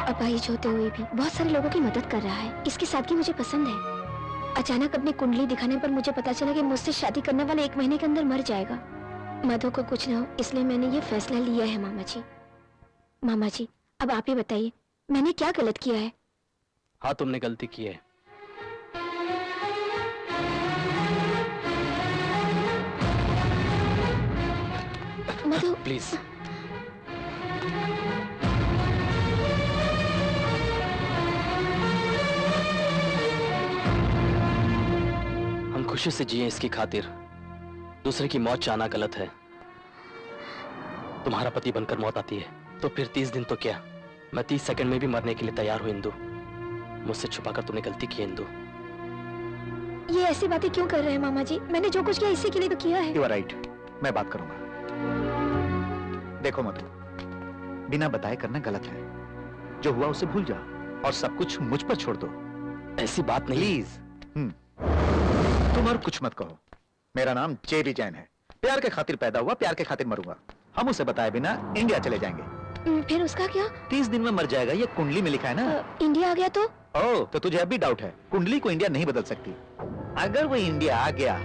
अपाहिज होते हुए भी बहुत सारे लोगों की मदद कर रहा है। इसकी सादगी मुझे पसंद है। अचानक अपनी कुंडली दिखाने पर मुझे पता चला कि मुझसे शादी करने वाला 1 महीने के अंदर मर जाएगा। मधु को कुछ न हो इसलिए मैंने ये फैसला लिया है मामा जी। मामा जी, अब आप ही बताइए, मैंने क्या गलत किया है? हाँ, तुमने गलती की है। मधु, प्लीज। हम खुशी से जिए इसकी खातिर दूसरे की मौत चाहना गलत है। तुम्हारा पति बनकर मौत आती है तो फिर 30 दिन तो क्या, मैं 30 सेकंड में भी मरने के लिए तैयार हूं इंदु। मुझसे छुपाकर तूने गलती की इंदु। ये ऐसी बातें क्यों कर रहे हैं मामा जी? मैंने जो कुछ किया इसी के लिए तो किया है। You are right, मैं बात करूंगा। देखो मधु, बिना बताए करना गलत है। जो हुआ उसे भूल जाओ और सब कुछ मुझ पर छोड़ दो। ऐसी बात नहीं। प्लीज। तुम और कुछ मत कहो। मेरा नाम जेबी जैन है। प्यार के खातिर पैदा हुआ, प्यार के खातिर मरूंगा। हम उसे बताए बिना इंडिया चले जाएंगे। फिर उसका क्या? 30 दिन में मर जाएगा, ये कुंडली में लिखा है ना। इंडिया आ गया तो? ओह, तो तुझे अभी डाउट है? कुंडली को इंडिया नहीं बदल सकती। अगर वो इंडिया आ गया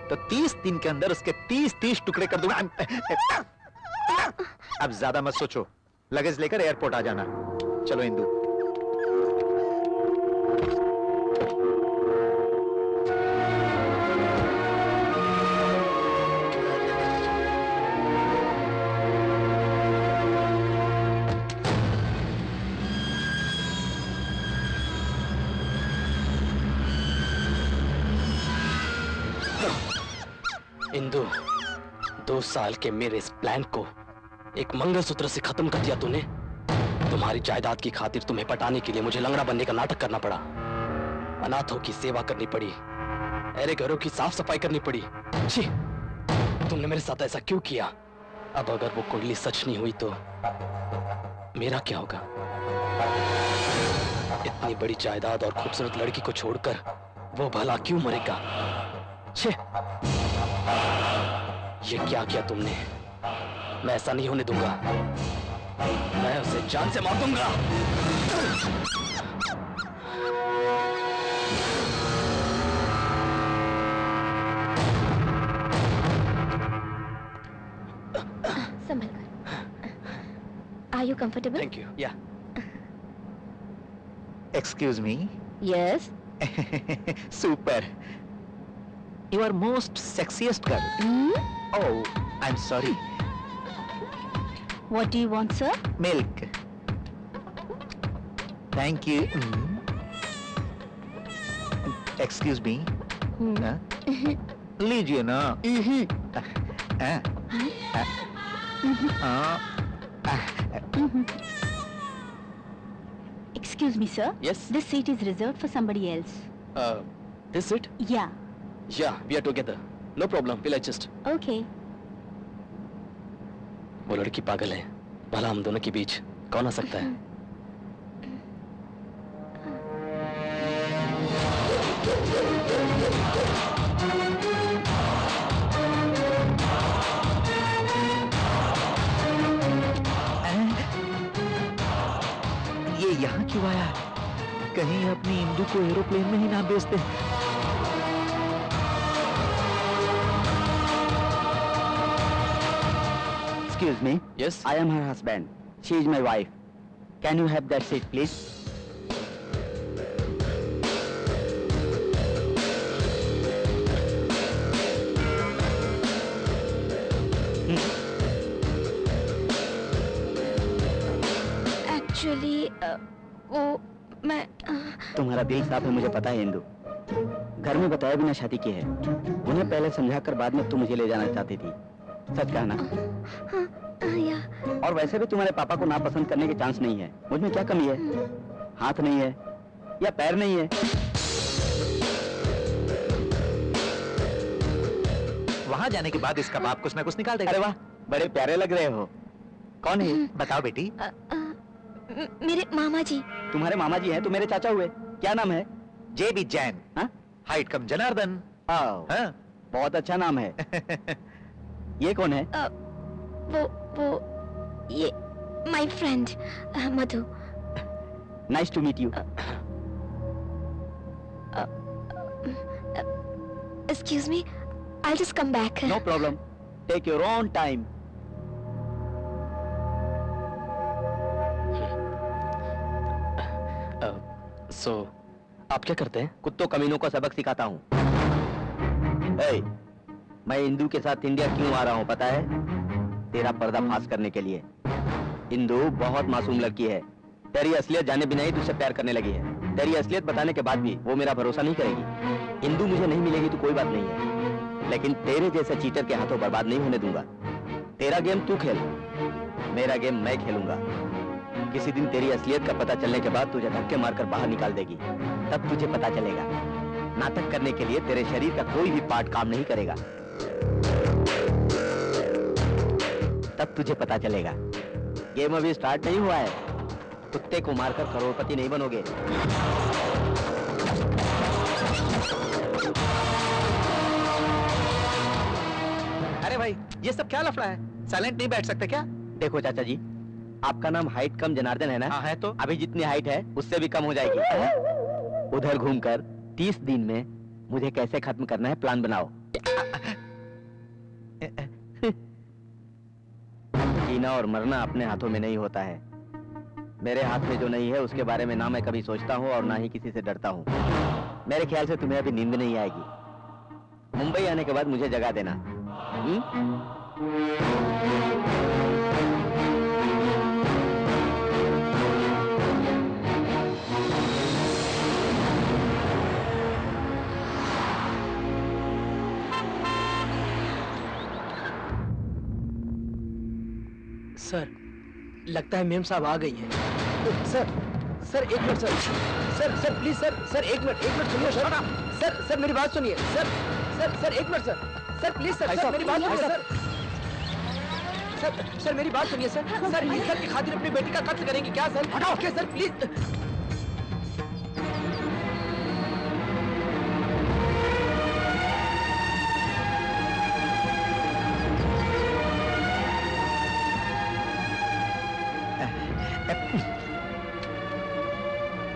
तो 30 दिन के अंदर उसके 30 टुकड़े कर दूंगा। अब ज्यादा मत सोचो, लगेज लेकर एयरपोर्ट आ जाना। चलो इंदु। इंदु, 2 साल के मेरे इस प्लान को एक मंगलसूत्र से खत्म कर दिया तूने। तुम्हारी जायदाद की खातिर तुम्हें पटाने के लिए मुझे लंगड़ा बनने का नाटक करना पड़ा। अनाथों की सेवा करनी पड़ी, अरे घरों की साफ सफाई करनी पड़ी। छी, तुमने मेरे साथ ऐसा क्यों किया? अब अगर वो कुंडली सच नहीं हुई तो मेरा क्या होगा? इतनी बड़ी जायदाद और खूबसूरत लड़की को छोड़कर वो भला क्यों मरेगा? छे, ये क्या किया तुमने? मैं ऐसा नहीं होने दूंगा। मैं उसे जान से मार दूंगा। Are you comfortable? Thank you. Yeah. Excuse me. Yes. Super. You are most sexiest girl. Oh, I'm sorry. What do you want, sir? Milk. Thank you. Excuse me. Huh? लीजिए ना. Excuse me, sir. Yes. This seat is reserved for somebody else. This it? Yeah. Yeah, we are together. No problem. We'll adjust. Okay. वो लड़की पागल है. भला हम दोनों के बीच कौन आ सकता है? ये यहाँ क्यों आया? कहीं अपनी इंदु को एरोप्लेन में ही ना बेचते. Excuse me. Yes. I am her husband. She is my wife. Can you have that seat, please? Actually, वो मैं तुम्हारा दिल साफ है, मुझे पता है इंदु. घर में बताया बिना शादी की है. उन्हें पहले समझाकर बाद में तुम मुझे ले जाना चाहती थी. सच कहना. और वैसे भी तुम्हारे पापा को नापसंद करने के चांस नहीं है. मुझ में क्या कमी है? हाथ नहीं है या पैर नहीं है? वहां जाने के बाद इसका बाप कुछ ना कुछ निकाल देगा. अरे वाह, बड़े प्यारे लग रहे हो. कौन है? बताओ बेटी. मेरे मामा जी. तुम्हारे मामा जी हैं तो मेरे चाचा हुए. क्या नाम है? JB जैन. हाइट कम जनार्दन. बहुत अच्छा नाम है. ये कौन है? वो ये my friend Madhu. Nice to meet you. Excuse me, I just come back. No problem. Take your own time. So, आप क्या करते हैं? कुत्तों कमीनों को सबक सिखाता हूँ. मैं इंदु के साथ इंडिया क्यों आ रहा हूँ पता है? तेरा पर्दाफाश करने के लिए. इंदु बहुत मासूम लड़की है. तेरी असलियत जाने बिना ही तुझसे प्यार करने लगी है. तेरी असलियत बताने के बाद भी वो मेरा भरोसा नहीं करेगी. इंदु मुझे नहीं मिलेगी तो कोई बात नहीं है, लेकिन तेरे जैसे चीटर के हाथों बर्बाद नहीं होने दूंगा. तेरा गेम तू खेल, मेरा गेम मैं खेलूंगा. किसी दिन तेरी असलियत का पता चलने के बाद तुझे धक्के मारकर बाहर निकाल देगी. तब तुझे पता चलेगा. नाटक करने के लिए तेरे शरीर का कोई भी पार्ट काम नहीं करेगा. तब तुझे पता चलेगा. गेम अभी स्टार्ट नहीं हुआ है. कुत्ते को मारकर करोड़पति नहीं बनोगे. अरे भाई, ये सब क्या लफड़ा है? साइलेंट नहीं बैठ सकते क्या? देखो चाचा जी, आपका नाम हाइट कम जनार्दन है ना? हाँ है. तो अभी जितनी हाइट है उससे भी कम हो जाएगी. उधर घूमकर 30 दिन में मुझे कैसे खत्म करना है प्लान बनाओ. जीना और मरना अपने हाथों में नहीं होता है. मेरे हाथ में जो नहीं है उसके बारे में ना मैं कभी सोचता हूँ और ना ही किसी से डरता हूँ. मेरे ख्याल से तुम्हें अभी नींद नहीं आएगी. मुंबई आने के बाद मुझे जगा देना. सर, लगता है मेम साहब आ गई हैं. सर, सर एक minute sir. Sir please sir एक मिनट सुनिए सर. सर मेरी बात सुनिए सर एक मिनट सर प्लीज सर मेरी बात सुनिए सर मेरी बात सुनिए सर इज्जत की खातिर अपनी बेटी का कत्ल करेंगे क्या सर? हटाओ क्या सर प्लीज.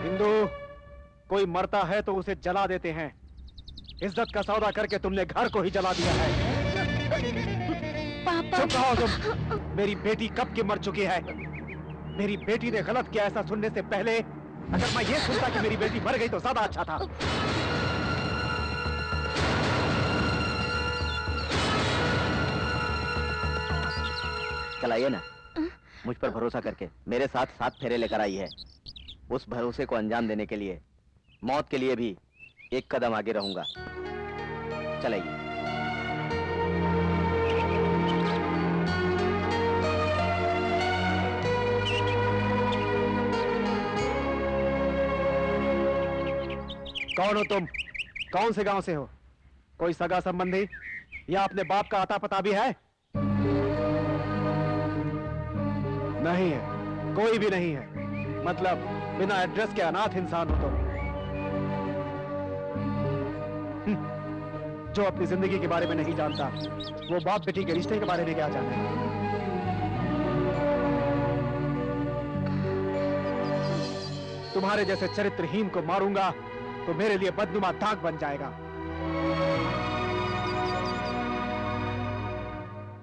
हिंदू, कोई मरता है तो उसे जला देते हैं. इज्जत का सौदा करके तुमने घर को ही जला दिया है. पापा. चुप रहो तुम. मेरी बेटी कब की मर चुकी है. मेरी बेटी ने गलत किया ऐसा सुनने से पहले अगर मैं ये सुनता कि मेरी बेटी मर गई तो ज्यादा अच्छा था। चलाइए ना, मुझ पर भरोसा करके मेरे साथ 7 फेरे लेकर आई है। उस भरोसे को अंजाम देने के लिए मौत के लिए भी एक कदम आगे रहूंगा। चलाइए। कौन हो तुम? कौन से गांव से हो? कोई सगा संबंधी या अपने बाप का आता पता भी है? नहीं है, कोई भी नहीं है। मतलब बिना एड्रेस के अनाथ इंसान हो तुम। जो अपनी जिंदगी के बारे में नहीं जानता वो बाप बेटी के रिश्ते के बारे में क्या जाने। तुम्हारे जैसे चरित्रहीन को मारूंगा तो मेरे लिए बदनुमा दाग बन जाएगा।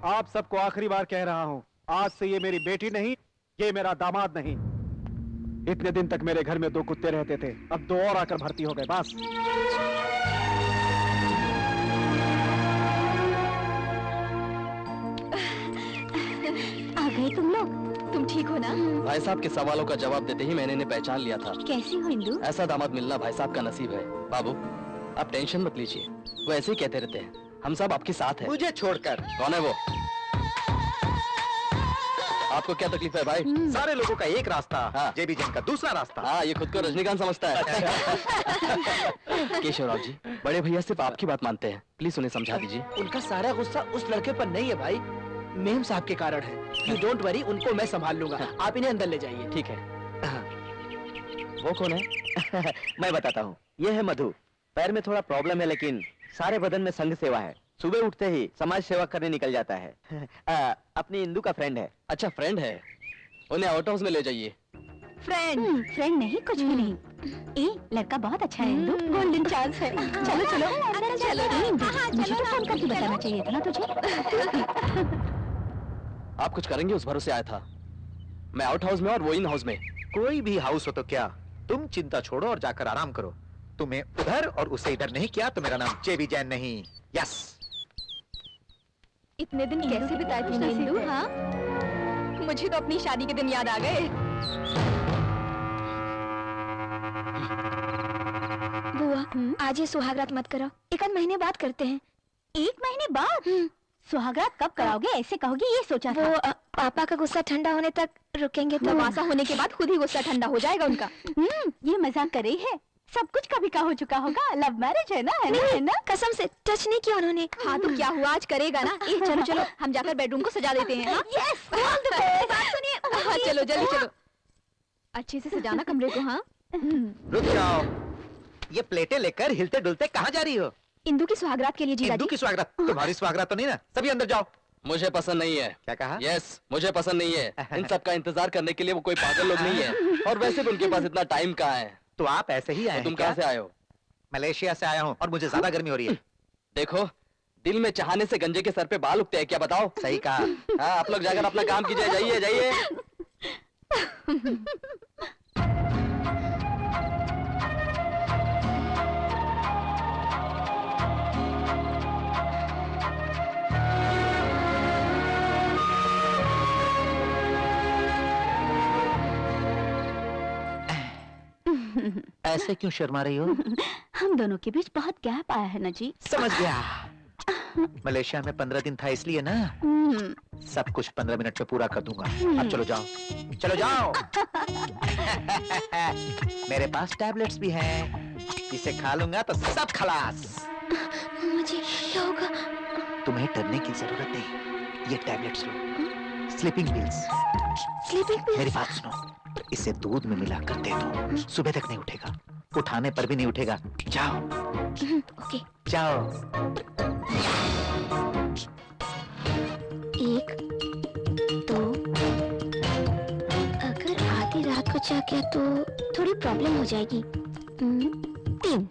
आप सबको आखिरी बार कह रहा हूं, आज से ये मेरी बेटी नहीं, ये मेरा दामाद नहीं। इतने दिन तक मेरे घर में 2 कुत्ते रहते थे, अब 2 और आकर भर्ती हो गए। बस आ गए तुम लोग। तुम ठीक हो ना? भाई साहब के सवालों का जवाब देते ही मैंने इन्हें पहचान लिया था। कैसी हो इंदु? ऐसा दामाद मिलना भाई साहब का नसीब है। बाबू आप टेंशन मत लीजिए, वो ऐसे ही कहते रहते हैं, हम सब आपके साथ हैं। मुझे छोड़कर। कौन है वो? आपको क्या तकलीफ है भाई? सारे लोगों का एक रास्ता, हाँ। जेबी जैन का दूसरा रास्ता। हाँ, ये खुद को रजनीकांत समझता है। केशवराव जी, बड़े भैया सिर्फ आपकी बात मानते हैं, प्लीज उन्हें समझा दीजिए। उनका सारा गुस्सा उस लड़के पर नहीं है भाई, मेम साहब के कारण है। यू डोंट वरी, उनको मैं संभाल लूंगा। आप इन्हें अंदर ले जाइए। ठीक है। वो कौन है? मैं बताता हूँ, ये है मधु। पैर में थोड़ा प्रॉब्लम है लेकिन सारे बदन में संघ सेवा है। सुबह उठते ही समाज सेवा करने निकल जाता है। अपनी इंदु का फ्रेंड है। अच्छा फ्रेंड है, उन्हें आउट हाउस में ले जाइए। फ्रेंड नहीं, कुछ भी नहीं। ए, लड़का बहुत अच्छा है इंदु, गोल्डन चांस है। चलो चलो अंदर चलो। मुझे तो फोन करके बताना चाहिए था ना तुझे। आप कुछ करेंगे उस भरोसे आया था। मैं आउट हाउस में और वो इन हाउस में। कोई भी हाउस हो तो क्या, तुम चिंता छोड़ो और जाकर आराम करो। तुम्हें उधर और उसे इधर नहीं किया तो मेरा नाम जेबी जैन नहीं। यस। इतने दिन कैसे बिताए तुमने इंदु? हाँ, मुझे तो अपनी शादी के दिन याद आ गए। बुआ, आज ये सुहागरात मत करो, 1 आध महीने बाद करते हैं। 1 महीने बाद? सुहागरात कब कराओगे ऐसे कहोगे ये सोचा था। वो पापा का गुस्सा ठंडा होने तक रुकेंगे तो तमाशा होने के बाद खुद ही गुस्सा ठंडा हो जाएगा उनका। ये मजाक कर रही है। सब कुछ कभी का हो चुका होगा। लव मैरिज है ना, है ना? कसम से टच नहीं किया उन्होंने। हाँ तो क्या हुआ, आज करेगा ना। चलो चलो हम जाकर बेडरूम को सजा देते हैं। हाँ? Yes, बात सुनिए। हाँ चलो जल्दी चलो, अच्छे से सजाना कमरे को। हाँ रुक जाओ, ये प्लेटें लेकर हिलते डुलते कहाँ जा रही हो? इंदु की सुहागरात के लिए जीजा इंदु जी। की सुहागरात? तुम्हारी सुहागरात तो नहीं ना? सभी अंदर जाओ। मुझे पसंद नहीं है। क्या कहा? यस, मुझे पसंद नहीं है। इन सब का इंतजार करने के लिए वो कोई पागल लोग नहीं है, और वैसे भी उनके पास इतना टाइम कहाँ है। तो आप ऐसे ही आए हैं? तुम कहाँ से आए हो? मलेशिया से आया हूँ और मुझे ज्यादा गर्मी हो रही है। देखो, दिल में चाहने से गंजे के सर पे बाल उगते हैं क्या, बताओ? सही कहा। हाँ, आप लोग जाकर अपना काम कीजिए। जाइए जाइए। ऐसे क्यों शर्मा रही हो? हम दोनों के बीच बहुत गैप आया है ना जी। समझ गया। मलेशिया में 15 दिन था इसलिए ना। सब कुछ 15 मिनट में पूरा कर दूंगा। अब चलो जाओ, चलो जाओ। मेरे पास टैबलेट्स भी हैं, इसे खा लूंगा तो सब खलास। मुझे क्या होगा? तुम्हें डरने की जरूरत नहीं, ये टैबलेट्स लो। Sleeping pills. Sleeping pills? मेरी बात सुनो, इसे दूध में मिलाकर दे दो, सुबह तक नहीं उठेगा, उठाने पर भी नहीं उठेगा। जाओ। ओके। जाओ। 1 2, अगर आधी रात को जाग गया तो थोड़ी प्रॉब्लम हो जाएगी। 3,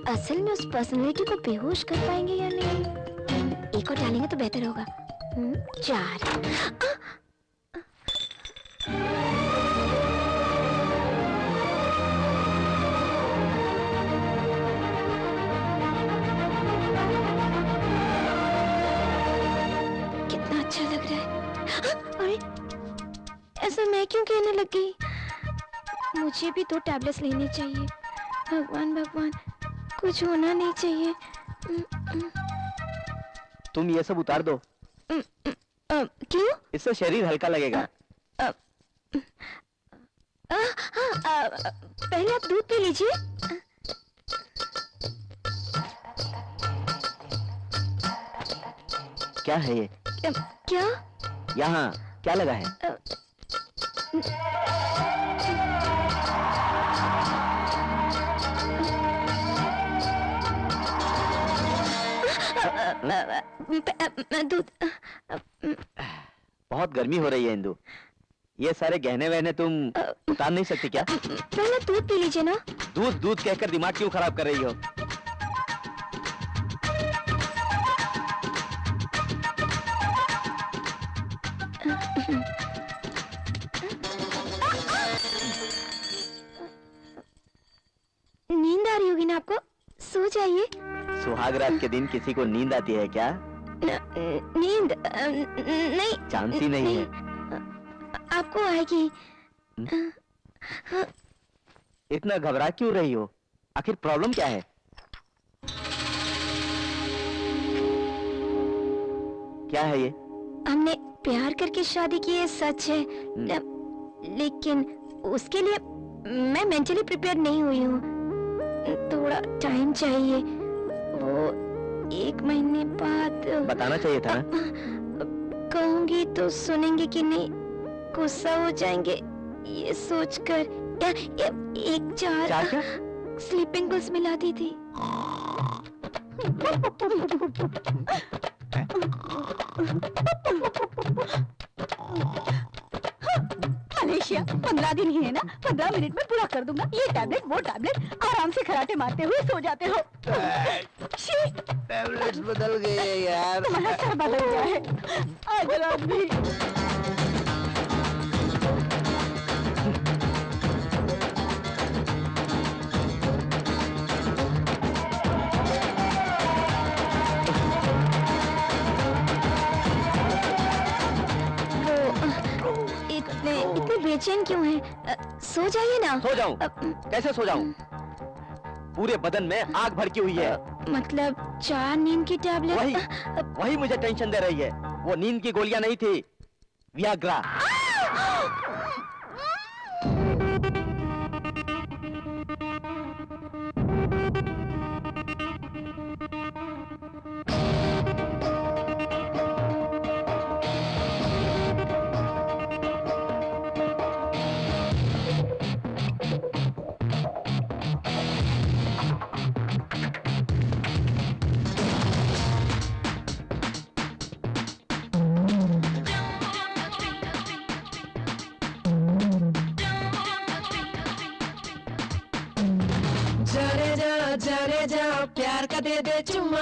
असल में उस पर्सनैलिटी को बेहोश कर पाएंगे या नहीं? 1 और डालेंगे तो बेहतर होगा। 4, अच्छा लग रहा है। अरे ऐसा मैं क्यों कहने लग गई? मुझे भी 2 टैबलेट्स लेने चाहिए। भगवान भगवान, कुछ होना नहीं चाहिए। तुम ये सब उतार दो। क्यों? इससे शरीर हल्का लगेगा। पहले आप दूध पी लीजिए। क्या है ये? क्या? यहाँ क्या लगा है? दूध। बहुत गर्मी हो रही है इंदु। ये सारे गहने वहने तुम उतार नहीं सकती क्या? पहले दूध पी लीजिए ना। दूध दूध कहकर दिमाग क्यों खराब कर रही हो? नींद आ रही होगी ना आपको, सो जाइए। सुहाग रात के दिन किसी को नींद आती है क्या? नींद नहीं, चांस ही नहीं है। आपको आएगी। इतना घबरा क्यों रही हो? आखिर प्रॉब्लम क्या है? क्या है ये? हमने प्यार करके शादी की है, सच है, लेकिन उसके लिए मैं मेंटली प्रिपेयर नहीं हुई हूँ। थोड़ा टाइम चाहिए। वो 1 महीने बाद बताना चाहिए था ना। कहूंगी तो सुनेंगे कि नहीं, गुस्सा हो जाएंगे ये सोचकर। एक चार स्लीपिंग पिल्स मिला दी थी। मलेशिया 15 दिन ही है ना, 15 मिनट में पूरा कर दूंगा। ये टैबलेट वो टैबलेट, आराम से खराटे मारते हुए सो जाते हो। टैबलेट्स बदल गए यार। तुम्हारा सर बदल गया है आज रात भी। इतने बेचैन क्यों हैं? सो जाइए ना। सो जाऊं? कैसे सो जाऊं? पूरे बदन में आग भड़की हुई है। मतलब 4 नींद की टैबलेट? वही मुझे टेंशन दे रही है। वो नींद की गोलियां नहीं थी, वियाग्रा। जाने जा प्यार का दे दे चुम्मा,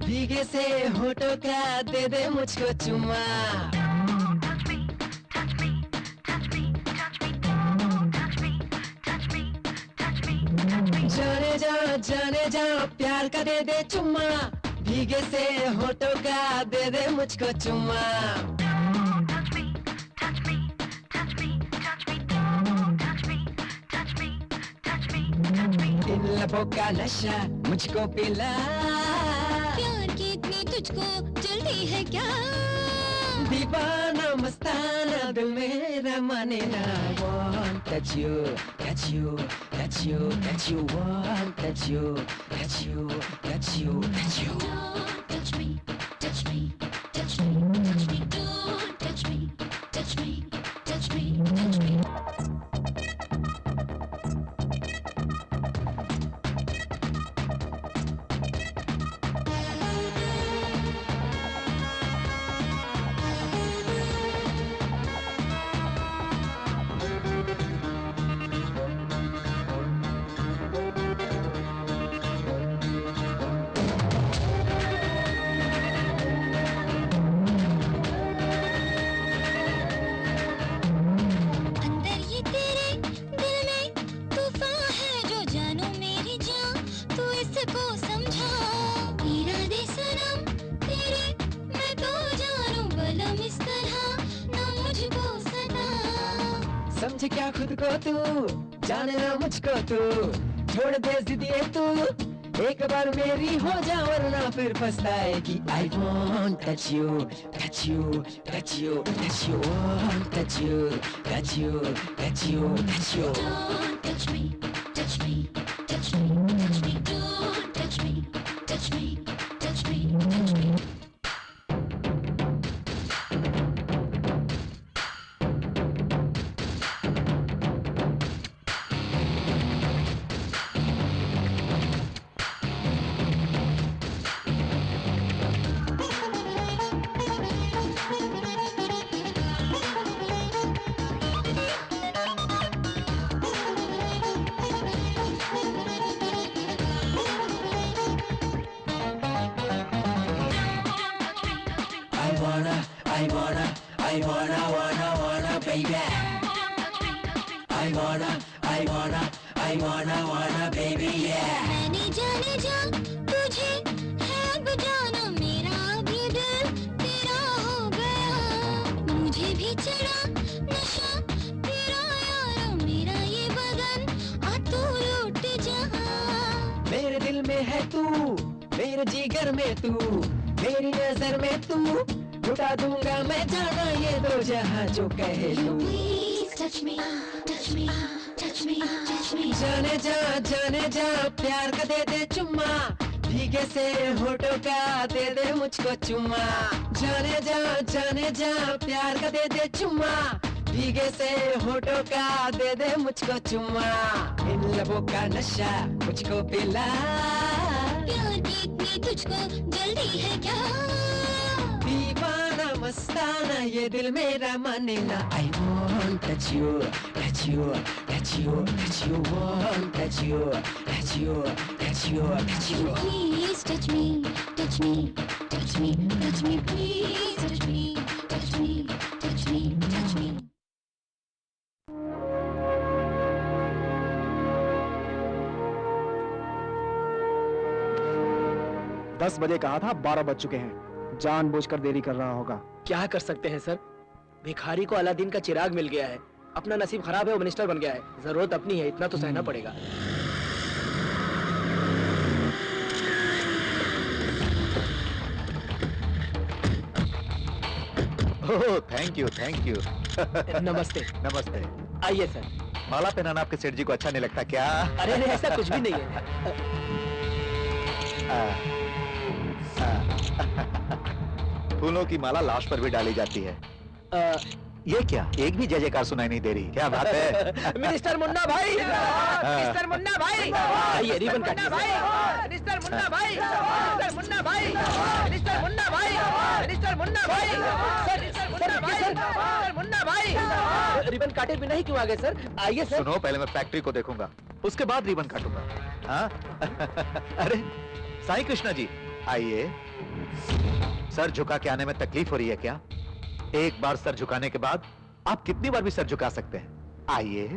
भीगे से होठों का दे दे मुझको चुम्मा। जाने जा प्यार का दे दे चुम्मा, भीगे से होठों का दे दे मुझको चुम्मा। इन लबों का नशा मुझको पिला, प्यार की इतनी तुझको जल्दी है क्या? दीवाना मस्ताना दिल मेरा माने ना। Want that you, that you, that you, that you want, that you, that you, that you, that you. Don't touch me, touch me, touch me, touch me. Don't touch me, touch me, touch me, touch me. समझे क्या खुद को तू, जाने ना मुझको तू, छोड़ दे जिदिए तू, एक बार मेरी हो जा वरना फिर पछताएगी। I won't touch you, touch you, touch you, touch you, won't touch you, touch you, touch you, touch you. Don't touch me, touch me, touch me, touch me. Don't touch me, touch me, touch me, touch me. baby. I wanna, baby, yeah. मैंने जाने जा तुझे है बजाना, मेरा भी दिल तेरा हो गया, मुझे भी चढ़ा नशा तेरा यारा, मेरा ये बदन आ तू लूट जा। मेरे दिल में है तू, मेरे जिगर में तू, मेरी नजर में तू, लुटा दूंगा मैं जाना ये दो जहां जो कहे तू। Please touch me, touch me, touch me, touch me. जाने जा प्यार का दे दे चुम्मा, भीगे से होठों का दे दे मुझको चुम्मा। जाने जा प्यार का दे दे चुम्मा, भीगे से होठों का दे दे मुझको चुम्मा। इन लबों का नशा मुझको पिला, प्यार की इतनी तुझको जल्दी है क्या? दीवाना मस्ताना ये दिल मेरा माने ना। I won't touch you, touch you, touch you, touch you, won't touch you, touch you, touch you, touch you. Please touch me, touch me, touch me, touch me, please touch me, touch me, touch me, touch me. 10 बजे कहा था, 12 बज चुके हैं। जानबूझकर देरी कर रहा होगा। क्या कर सकते हैं सर, भिखारी को अलादीन का चिराग मिल गया है, अपना नसीब खराब है, वो मिनिस्टर बन गया है, जरूरत अपनी है, इतना तो सहना पड़ेगा। Oh thank you thank you. नमस्ते। नमस्ते। आइए सर। माला पहनाना आपके सेठ जी को अच्छा नहीं लगता क्या? अरे नहीं, ऐसा कुछ भी नहीं है। फूलों की माला लाश पर भी डाली जाती है। ये क्या, एक भी जय जयकार सुनाई नहीं दे रही, क्या बात है? मिनिस्टर मुन्ना भाई, मिनिस्टर मुन्ना भाई, आइए रिबन काटिए। मिनिस्टर मुन्ना भाई, मिनिस्टर मुन्ना भाई, मिनिस्टर मुन्ना भाई, मिनिस्टर मुन्ना भाई, मिनिस्टर मुन्ना भाई, मिनिस्टर मुन्ना भाई। रिबन काटे बिना ही क्यों आ गए सर? आइए सर। सुनो, पहले मैं फैक्ट्री को देखूंगा, उसके बाद रिबन काटूंगा। हाँ? अरे साईं कृष्णा जी आइए। सर झुका के आने में तकलीफ हो रही है क्या? एक बार सर झुकाने के बाद आप कितनी बार भी सर झुका सकते हैं। आइए।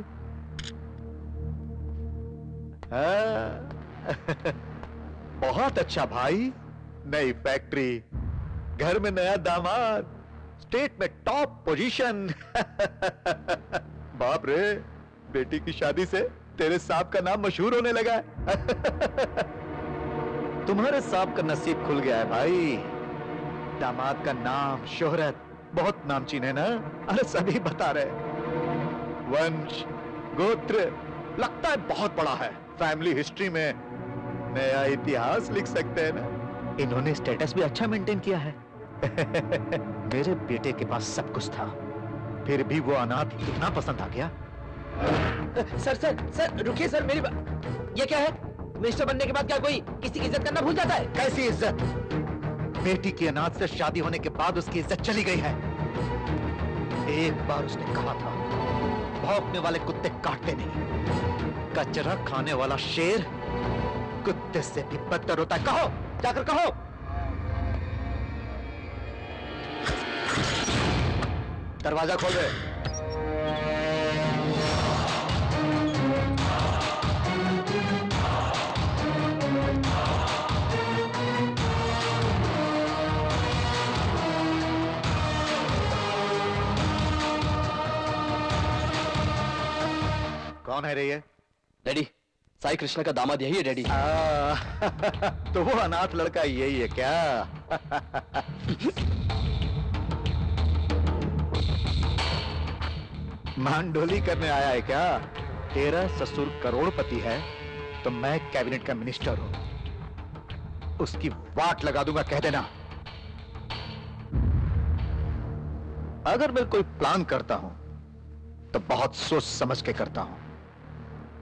बहुत अच्छा भाई, नई फैक्ट्री, घर में नया दामाद, स्टेट में टॉप पोजीशन। बाप रे, बेटी की शादी से तेरे साहब का नाम मशहूर होने लगा है। तुम्हारे साहब का नसीब खुल गया है भाई, दामाद का नाम, शोहरत, बहुत नामचीन है ना? अरे सभी बता रहे, वंश, गोत्र, लगता है बहुत बड़ा है, फैमिली हिस्ट्री में नया इतिहास लिख सकते हैं ना? इन्होंने स्टेटस भी अच्छा मेंटेन किया है। मेरे बेटे के पास सब कुछ था, फिर भी वो अनाथ इतना पसंद आ गया। सर रुकिए सर, मेरी ये क्या है? मिनिस्टर बनने के बाद क्या कोई किसी की इज्जत करना भूल जाता है? कैसी इज्जत? बेटी की अनाथ से शादी होने के बाद उसकी इज्जत चली गई है। एक बार उसने कहा था, भौंकने वाले कुत्ते काटते नहीं, कचरा खाने वाला शेर कुत्ते से भी बदतर होता है। कहो, जाकर कहो। दरवाजा खोल दे। कौन है रे ये? डैडी, साई कृष्ण का दामाद यही है डैडी। तो वो अनाथ लड़का यही है क्या? मांडोली करने आया है क्या? तेरा ससुर करोड़पति है तो मैं कैबिनेट का मिनिस्टर हूं, उसकी वाट लगा दूंगा कह देना। अगर मैं कोई प्लान करता हूं तो बहुत सोच समझ के करता हूं।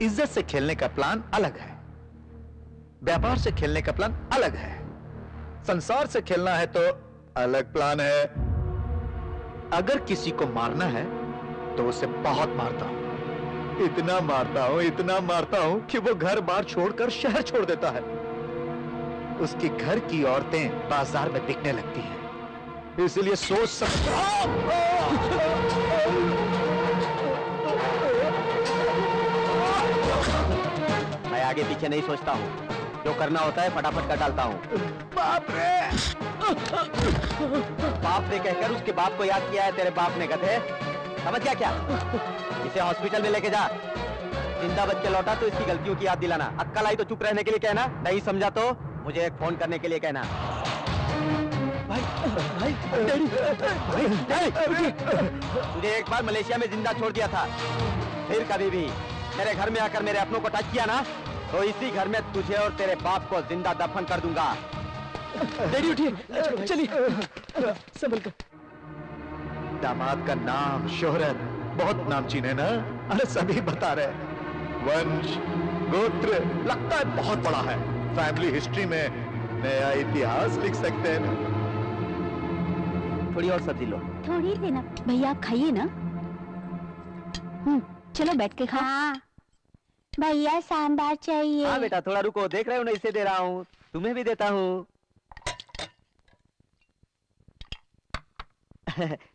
इज्जत से खेलने का प्लान अलग है, व्यापार से खेलने का प्लान अलग है, संसार से खेलना है तो अलग प्लान है। अगर किसी को मारना है तो उसे बहुत मारता हूं, इतना मारता हूं कि वो घर बार छोड़कर शहर छोड़ देता है। उसकी घर की औरतें बाजार में बिकने लगती हैं, इसलिए सोच समझ। मैं आगे पीछे नहीं सोचता हूँ, जो करना होता है फटाफट कर डालता हूँ। बाप रे कहकर उसके बाप को याद किया है तेरे बाप ने, गधे। समझ गया क्या? इसे हॉस्पिटल में लेके जा, जिंदा बच के लौटा तो इसकी गलतियों की याद दिलाना। अक्कल आई तो चुप रहने के लिए कहना, नहीं समझा तो मुझे एक फोन करने के लिए कहना। तुझे एक बार मलेशिया में जिंदा छोड़ दिया था, फिर कभी भी मेरे घर में आकर मेरे अपनों को टच किया ना तो इसी घर में तुझे और तेरे बाप को जिंदा दफन कर दूंगा। डैडी उठिए, चलिए संभल कर। दामाद का नाम शोहरत बहुत नामचीन है ना? अरे सभी बता रहे, वंश गोत्र लगता है बहुत बड़ा है, फैमिली हिस्ट्री में नया इतिहास लिख सकते हैं ना। थोड़ी और सब्जी लो। थोड़ी देना भैया, आप खाइए ना। चलो बैठ के खाओ। हाँ भैया सांभर चाहिए। हाँ बेटा थोड़ा रुको, देख रहे हो ना इसे दे रहा हूँ, तुम्हें भी देता हूँ।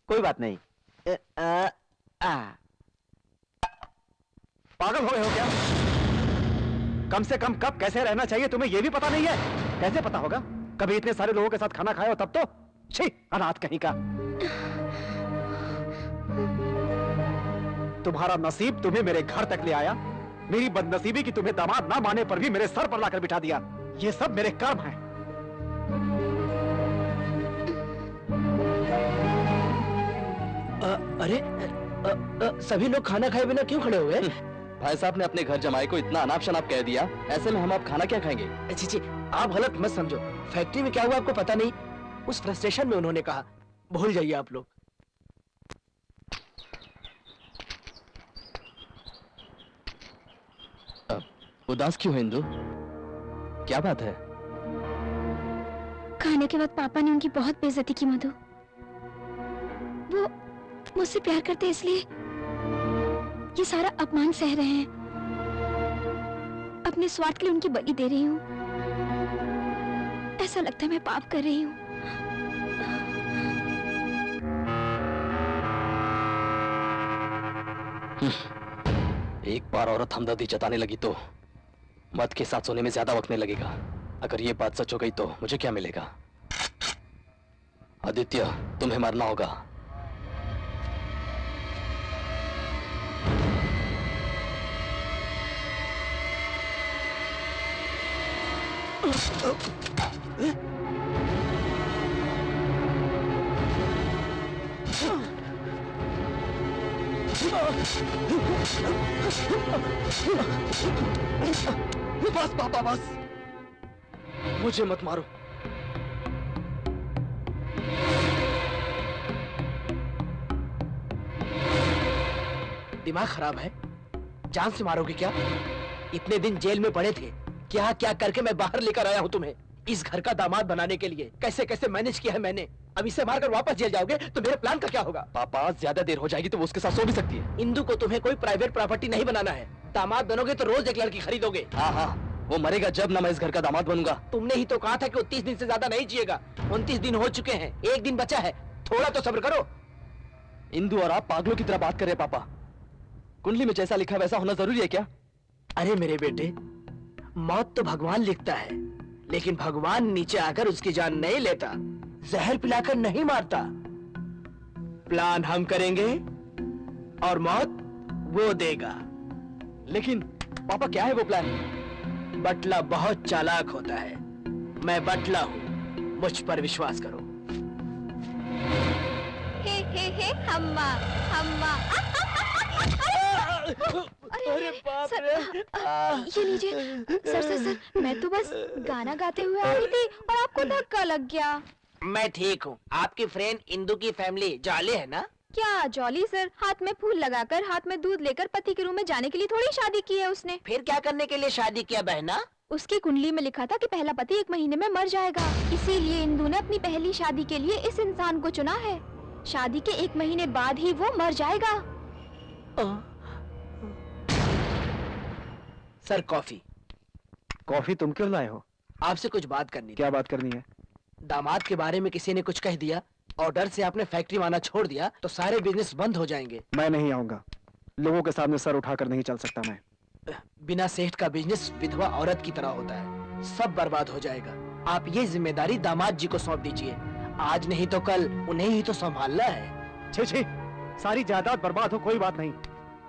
कोई बात नहीं। पागल हो गए हो क्या? कम से कम कब कैसे रहना चाहिए तुम्हें ये भी पता नहीं है? कैसे पता होगा? कभी इतने सारे लोगों के साथ खाना खाया हो तब तो? छी, अनाथ कहीं का। तुम्हारा नसीब तुम्हें मेरे घर तक ले आया, मेरी बदनसीबी की तुम्हें दामाद ना माने पर भी मेरे सर पर लाकर बिठा दिया। ये सब मेरे कर्म हैं। अरे सभी लोग खाना खाए बिना क्यों खड़े हुए? भाई साहब ने अपने घर जमाई को इतना अनाप शनाप कह दिया, ऐसे में हम आप खाना क्या खाएंगे? जी आप गलत मत समझो, फैक्ट्री में क्या हुआ आपको पता नहीं, उस फ्रस्ट्रेशन में उन्होंने कहा। भूल जाइए आप लोग। उदास क्यों है इंदु? क्या बात है? खाने के बाद पापा ने उनकी बहुत बेइज्जती की मधु। वो मुझसे प्यार करते इसलिए ये सारा अपमान सह रहे हैं। अपने स्वार्थ के लिए उनकी बलि दे रही हूँ। ऐसा लगता है मैं पाप कर रही हूँ। एक बार औरत हमदर्दी जताने लगी तो मर्द के साथ सोने में ज्यादा वक्त नहीं लगेगा। अगर ये बात सच हो गई तो मुझे क्या मिलेगा? आदित्य, तुम्हें मरना होगा। बस पापा बस, मुझे मत मारो। दिमाग खराब है? जान से मारोगे क्या? इतने दिन जेल में पड़े थे, क्या क्या करके मैं बाहर लेकर आया हूं तुम्हें इस घर का दामाद बनाने के लिए। कैसे कैसे मैनेज किया है मैंने। अब इसे मारकर वापस जेल जाओगे तो मेरे प्लान का क्या होगा? पापा ज्यादा देर हो जाएगी तो वो उसके साथ सो भी सकती है। इंदु को तुम्हें कोई प्राइवेट प्रॉपर्टी नहीं बनाना है। दामाद बनोगे तो रोज एक लड़की खरीदोगे। हाँ, वो मरेगा जब ना मैं इस घर का दामाद बनूंगा। तुमने ही तो कहा था कि 30 दिन से ज्यादा नहीं जिएगा। 29 दिन हो चुके हैं, एक दिन बचा है, थोड़ा तो सब्र करो। इंदु और आप पागलों की तरह बात कर रहे हैं पापा। कुंडली में जैसा लिखा वैसा होना जरूरी है क्या? अरे मेरे बेटे, मौत तो भगवान लिखता है, लेकिन भगवान नीचे आकर उसकी जान नहीं लेता, जहर पिलाकर नहीं मारता। प्लान हम करेंगे और मौत वो देगा। लेकिन पापा क्या है वो प्लान? बटला बहुत चालाक होता है। मैं बटला हूँ, मुझ पर विश्वास करो। हे हम्मा हम्मा। अरे बाप रे! ये लीजिए। सर मैं तो बस गाना गाते हुए आ रही थी और आपको धक्का लग गया। मैं ठीक हूँ। आपकी फ्रेंड इंदू की फैमिली जॉली है ना? क्या जॉली सर? हाथ में फूल लगाकर, हाथ में दूध लेकर पति के रूम में जाने के लिए थोड़ी शादी की है उसने। फिर क्या करने के लिए शादी किया बहना? उसकी कुंडली में लिखा था कि पहला पति 1 महीने में मर जाएगा, इसीलिए इंदू ने अपनी पहली शादी के लिए इस इंसान को चुना है। शादी के 1 महीने बाद ही वो मर जाएगा। Sir coffee. कॉफी तुम क्यों लाए हो? आपसे कुछ बात करनी थी। क्या बात करनी है? दामाद के बारे में किसी ने कुछ कह दिया और डर से आपने फैक्ट्री माना छोड़ दिया तो सारे बिजनेस बंद हो जाएंगे। मैं नहीं आऊंगा। लोगों के सामने सर उठाकर नहीं चल सकता मैं। बिना सेठ का बिजनेस विधवा औरत की तरह होता है, सब बर्बाद हो जाएगा। आप ये जिम्मेदारी दामाद जी को सौंप दीजिए। आज नहीं तो कल उन्हें ही तो संभालना है। छी छी, सारी जायदाद बर्बाद हो कोई बात नहीं,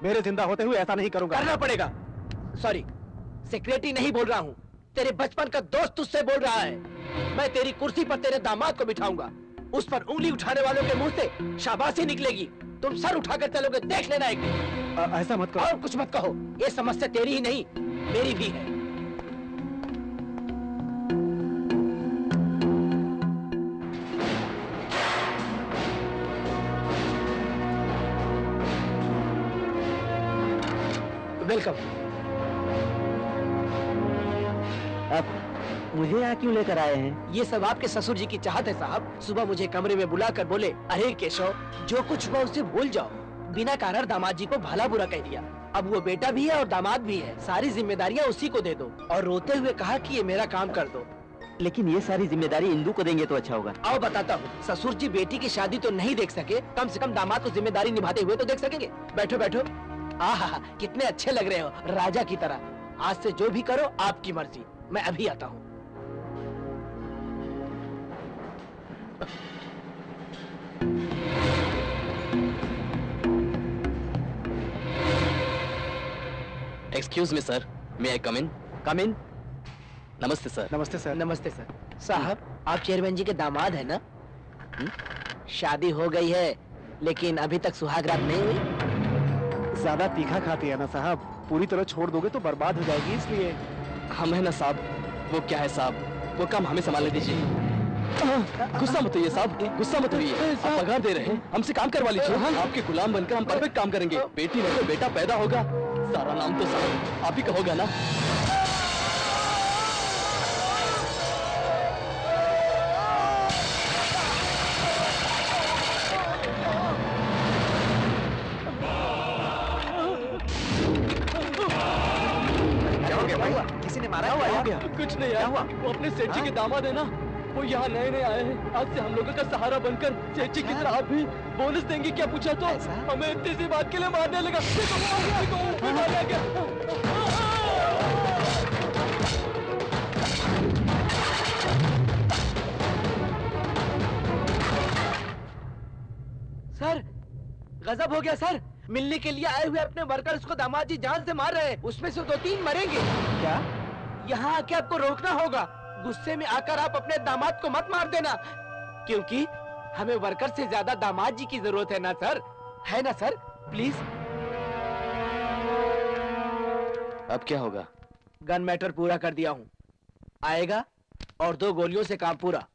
मेरे जिंदा होते हुए ऐसा नहीं करूंगा। करना पड़ेगा। सॉरी, सेक्रेटरी नहीं बोल रहा हूँ, तेरे बचपन का दोस्त तुझसे बोल रहा है। मैं तेरी कुर्सी पर तेरे दामाद को बिठाऊंगा, उस पर उंगली उठाने वालों के मुंह से शाबाशी निकलेगी। तुम सर उठाकर चलोगे, देख लेना एक दिन। ऐसा मत करो। और कुछ मत कहो, ये समस्या तेरी ही नहीं मेरी भी है। वेलकम। अब मुझे यहाँ क्यों लेकर आए हैं? ये सब आपके ससुर जी की चाहत है साहब। सुबह मुझे कमरे में बुलाकर बोले, अरे केशव, जो कुछ हुआ उसे भूल जाओ। बिना कारण दामाद जी को भला बुरा कह दिया। अब वो बेटा भी है और दामाद भी है, सारी जिम्मेदारियाँ उसी को दे दो। और रोते हुए कहा कि ये मेरा काम कर दो। लेकिन ये सारी जिम्मेदारी इंदू को देंगे तो अच्छा होगा। आओ बताता हूँ। ससुर जी बेटी की शादी तो नहीं देख सके, कम से कम दामाद को जिम्मेदारी निभाते हुए तो देख सकेंगे। बैठो बैठो। आहा, कितने अच्छे लग रहे हो, राजा की तरह। आज से जो भी करो आपकी मर्जी। मैं अभी आता हूँ। एक्सक्यूज मी सर, मे आई कम इन? कम इन। नमस्ते सर। नमस्ते सर। नमस्ते सर। साहब, आप चेयरमैन जी के दामाद है ना? शादी हो गई है लेकिन अभी तक सुहागरात नहीं हुई। ज्यादा तीखा खाती है ना साहब, पूरी तरह छोड़ दोगे तो बर्बाद हो जाएगी, इसलिए। हम है ना साहब। वो क्या है साहब, वो काम हमें संभालने दीजिए। गुस्सा मत होइए साहब, गुस्सा मत होइए। आप पगार दे रहे हैं, हमसे काम करवा लीजिए। आपके गुलाम बनकर हम परफेक्ट काम करेंगे। बेटी नहीं तो बेटा पैदा होगा, सारा नाम तो साहब आप ही का होगा ना। किसी ने मारा? हो गया? कुछ नहीं यार, वो अपने सेठ जी के दामाद है ना, वो यहाँ नए नए आए हैं। आज से हम लोगों का सहारा बनकर सेठ जी की तरह आप भी बोनस देंगे क्या पूछा तो हमें इतनी सी बात के लिए मारने लगा। सर, गजब हो गया सर। मिलने के लिए आए हुए अपने वर्कर्स को दामाद जी जान से मार रहे हैं। उसमें से 2-3 मरेंगे। क्या? यहाँ आके आपको रोकना होगा। गुस्से में आकर आप अपने दामाद को मत मार देना, क्योंकि हमें वर्कर से ज्यादा दामाद जी की जरूरत है ना सर? है ना सर? प्लीज। अब क्या होगा? गन मैटर पूरा कर दिया हूँ, आएगा और 2 गोलियों से काम पूरा।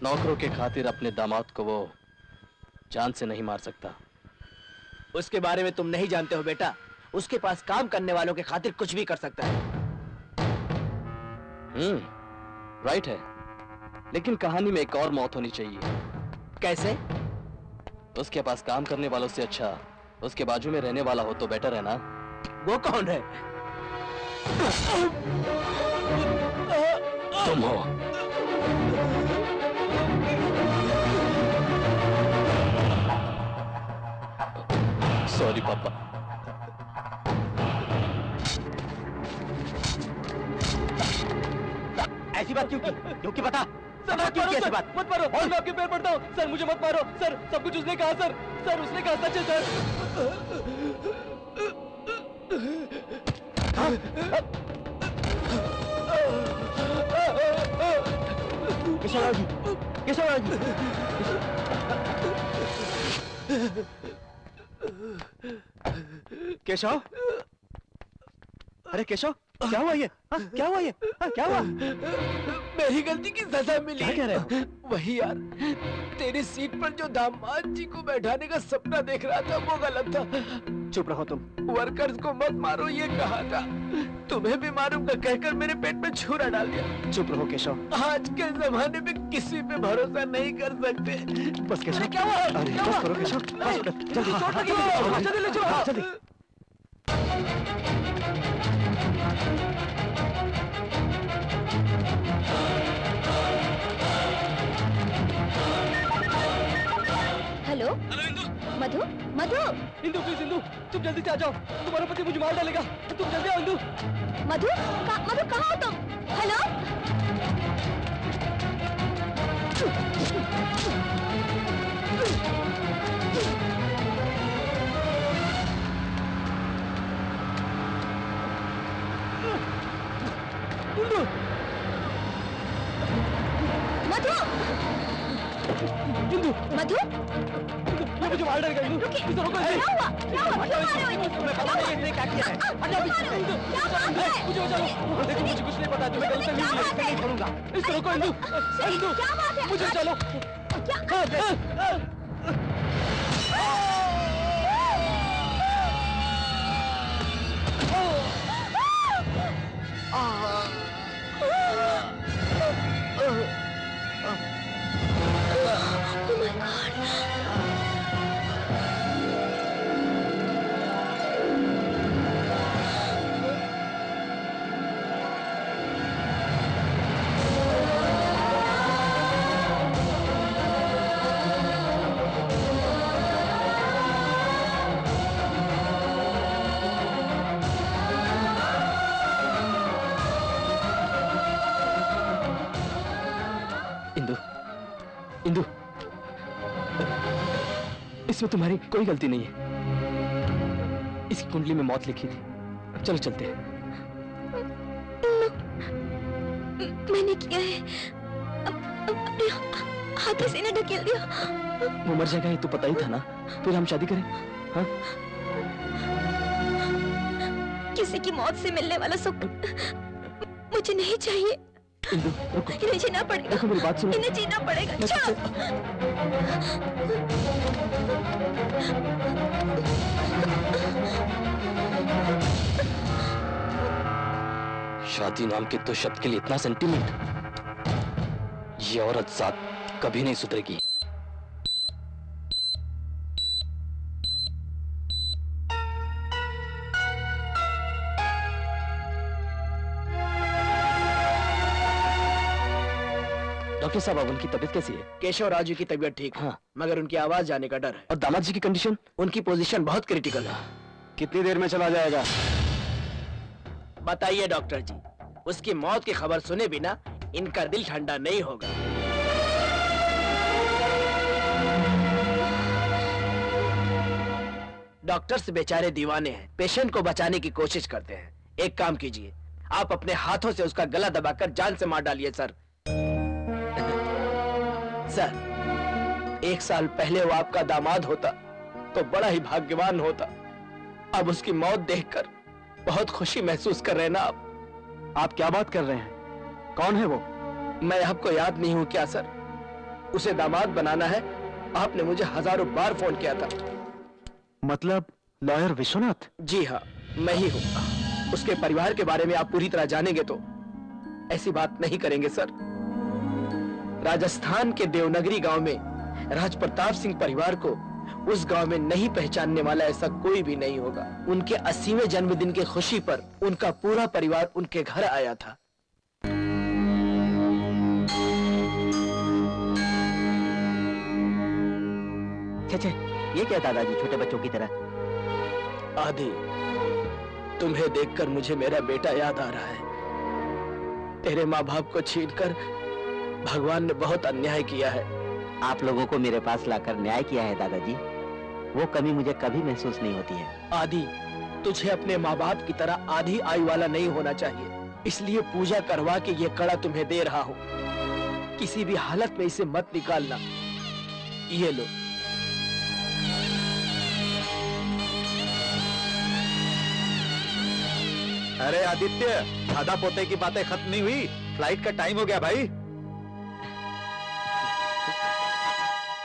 नौकरों के खातिर अपने दामाद को वो जान से नहीं मार सकता। उसके बारे में तुम नहीं जानते हो बेटा। उसके पास काम करने वालों के खातिर कुछ भी कर सकता है। राइट है, लेकिन कहानी में एक और मौत होनी चाहिए। कैसे? उसके पास काम करने वालों से अच्छा उसके बाजू में रहने वाला हो तो बेटर है ना। वो कौन है? तुम हो। सॉरी पापा। ऐसी बात क्यों की? क्योंकि बता सर, मत मारो, सर, मत मारो। और मैं आपके पैर पड़ता हूँ सर, मुझे मत मारो सर। सब कुछ उसने कहा सर। सर उसने कहा सच है सर। केशव जी, केशव जी। केशव, अरे केशव, क्या हुआ ये? हाँ, क्या हुआ ये? हाँ, क्या हुआ? मेरी गलती की सजा मिली। क्या कह रहे हो? वही यार, तेरी सीट पर जो दामाद जी को बैठाने का सपना देख रहा था वो गलत था। चुप रहो तुम। वर्कर्स को मत मारो ये कहा था, तुम्हें भी मारूंगा कहकर मेरे पेट में छुरा डाल दिया। चुप रहो केशव। आज के जमाने में किसी पे भरोसा नहीं कर सकते। बस केशव। क्या हुआ? अरे क्या बस हुआ? करो केशव। जल्दी चोट लगी है। जल्दी ले चलो। जल्दी। Hello Indu. Madhu, Madhu, Indu please Indu, तुम जल्दी से आ जाओ, तुम्हारा पति मुझे मार डालेगा, तुम जल्दी आओ इंदु। मधु, मधु कहाँ हो तुम? हेलो इंदु, मधु, इंदु, मधु, ये मुझे मार डालेगा इंदु। रुकिए। इसे रोको। क्या हुआ? क्या हुआ? क्यों मार रहे हो इन्हें? तुम्हें पता नहीं इसने क्या किया है? क्यों मार रहे हो? क्या बात है? मुझे बचा लो। देखो मुझे कुछ नहीं पता, तुम्हें गलती क्या हुई बात है, है? नहीं छोड़ूंगा। इसे रोको इंदु। इंदु, क्या बात है? मुझे चलो। इंदु, इसमें तुम्हारी कोई गलती नहीं है। इसकी कुंडली में मौत लिखी थी। चलो चलते हैं। मैंने किया है, अपने हाथों से इन्हें ढकेल दिया। वो मर जाएगा ये तो पता ही था ना, फिर हम शादी करें? हाँ? किसी की मौत से मिलने वाला सुख मुझे नहीं चाहिए। इंदु, रुको। इन्हें जीना पड़ेगा। देखो मेरी बात सुनो। इन्हें जीना पड़ेगा। शादी नाम के 2 शब्द के लिए इतना सेंटीमेंट? ये औरत जात कभी नहीं सुधरेगी। डॉक्टर साहब, अब उनकी तबीयत कैसी है? केशव राजू की तबीयत ठीक है, हाँ। मगर उनकी आवाज जाने का डर है। और दामाद जी की कंडीशन? उनकी पोजीशन बहुत क्रिटिकल है। कितनी देर में चला जाएगा? बताइए डॉक्टर जी, उसकी मौत की खबर सुने बिना इनका दिल ठंडा नहीं होगा। डॉक्टर्स बेचारे दीवाने हैं, पेशेंट को बचाने की कोशिश करते हैं। एक काम कीजिए, आप अपने हाथों से उसका गला दबाकर जान से मार डालिए सर। सर, 1 साल पहले वो आपका दामाद होता तो बड़ा ही भाग्यवान होता। अब उसकी मौत देखकर बहुत खुशी महसूस कर रहे हैं ना आप क्या बात कर रहे हैं? कौन है वो? मैं आपको याद नहीं हूं क्या सर? उसे दामाद बनाना है, आपने मुझे हजारों बार फोन किया था। मतलब लॉयर विश्वनाथ? जी हाँ, मैं ही हूँ। उसके परिवार के बारे में आप पूरी तरह जानेंगे तो ऐसी बात नहीं करेंगे सर। राजस्थान के देवनगरी गांव में राज प्रताप सिंह परिवार को उस गांव में नहीं पहचानने वाला ऐसा कोई भी नहीं होगा। उनके 80वें जन्मदिन की खुशी पर उनका पूरा परिवार उनके घर आया था। छे, ये क्या दादाजी, छोटे बच्चों की तरह? आदि, तुम्हें देखकर मुझे मेरा बेटा याद आ रहा है। तेरे माँ बाप को छीनकर भगवान ने बहुत अन्याय किया है। आप लोगों को मेरे पास लाकर न्याय किया है दादाजी। वो कमी मुझे कभी महसूस नहीं होती है। आदि, तुझे अपने माँ बाप की तरह आधी आयु वाला नहीं होना चाहिए, इसलिए पूजा करवा के ये कड़ा तुम्हें दे रहा हूँ। किसी भी हालत में इसे मत निकालना। ये लो। अरे आदित्य, दादा पोते की बातें खत्म नहीं हुई, फ्लाइट का टाइम हो गया भाई।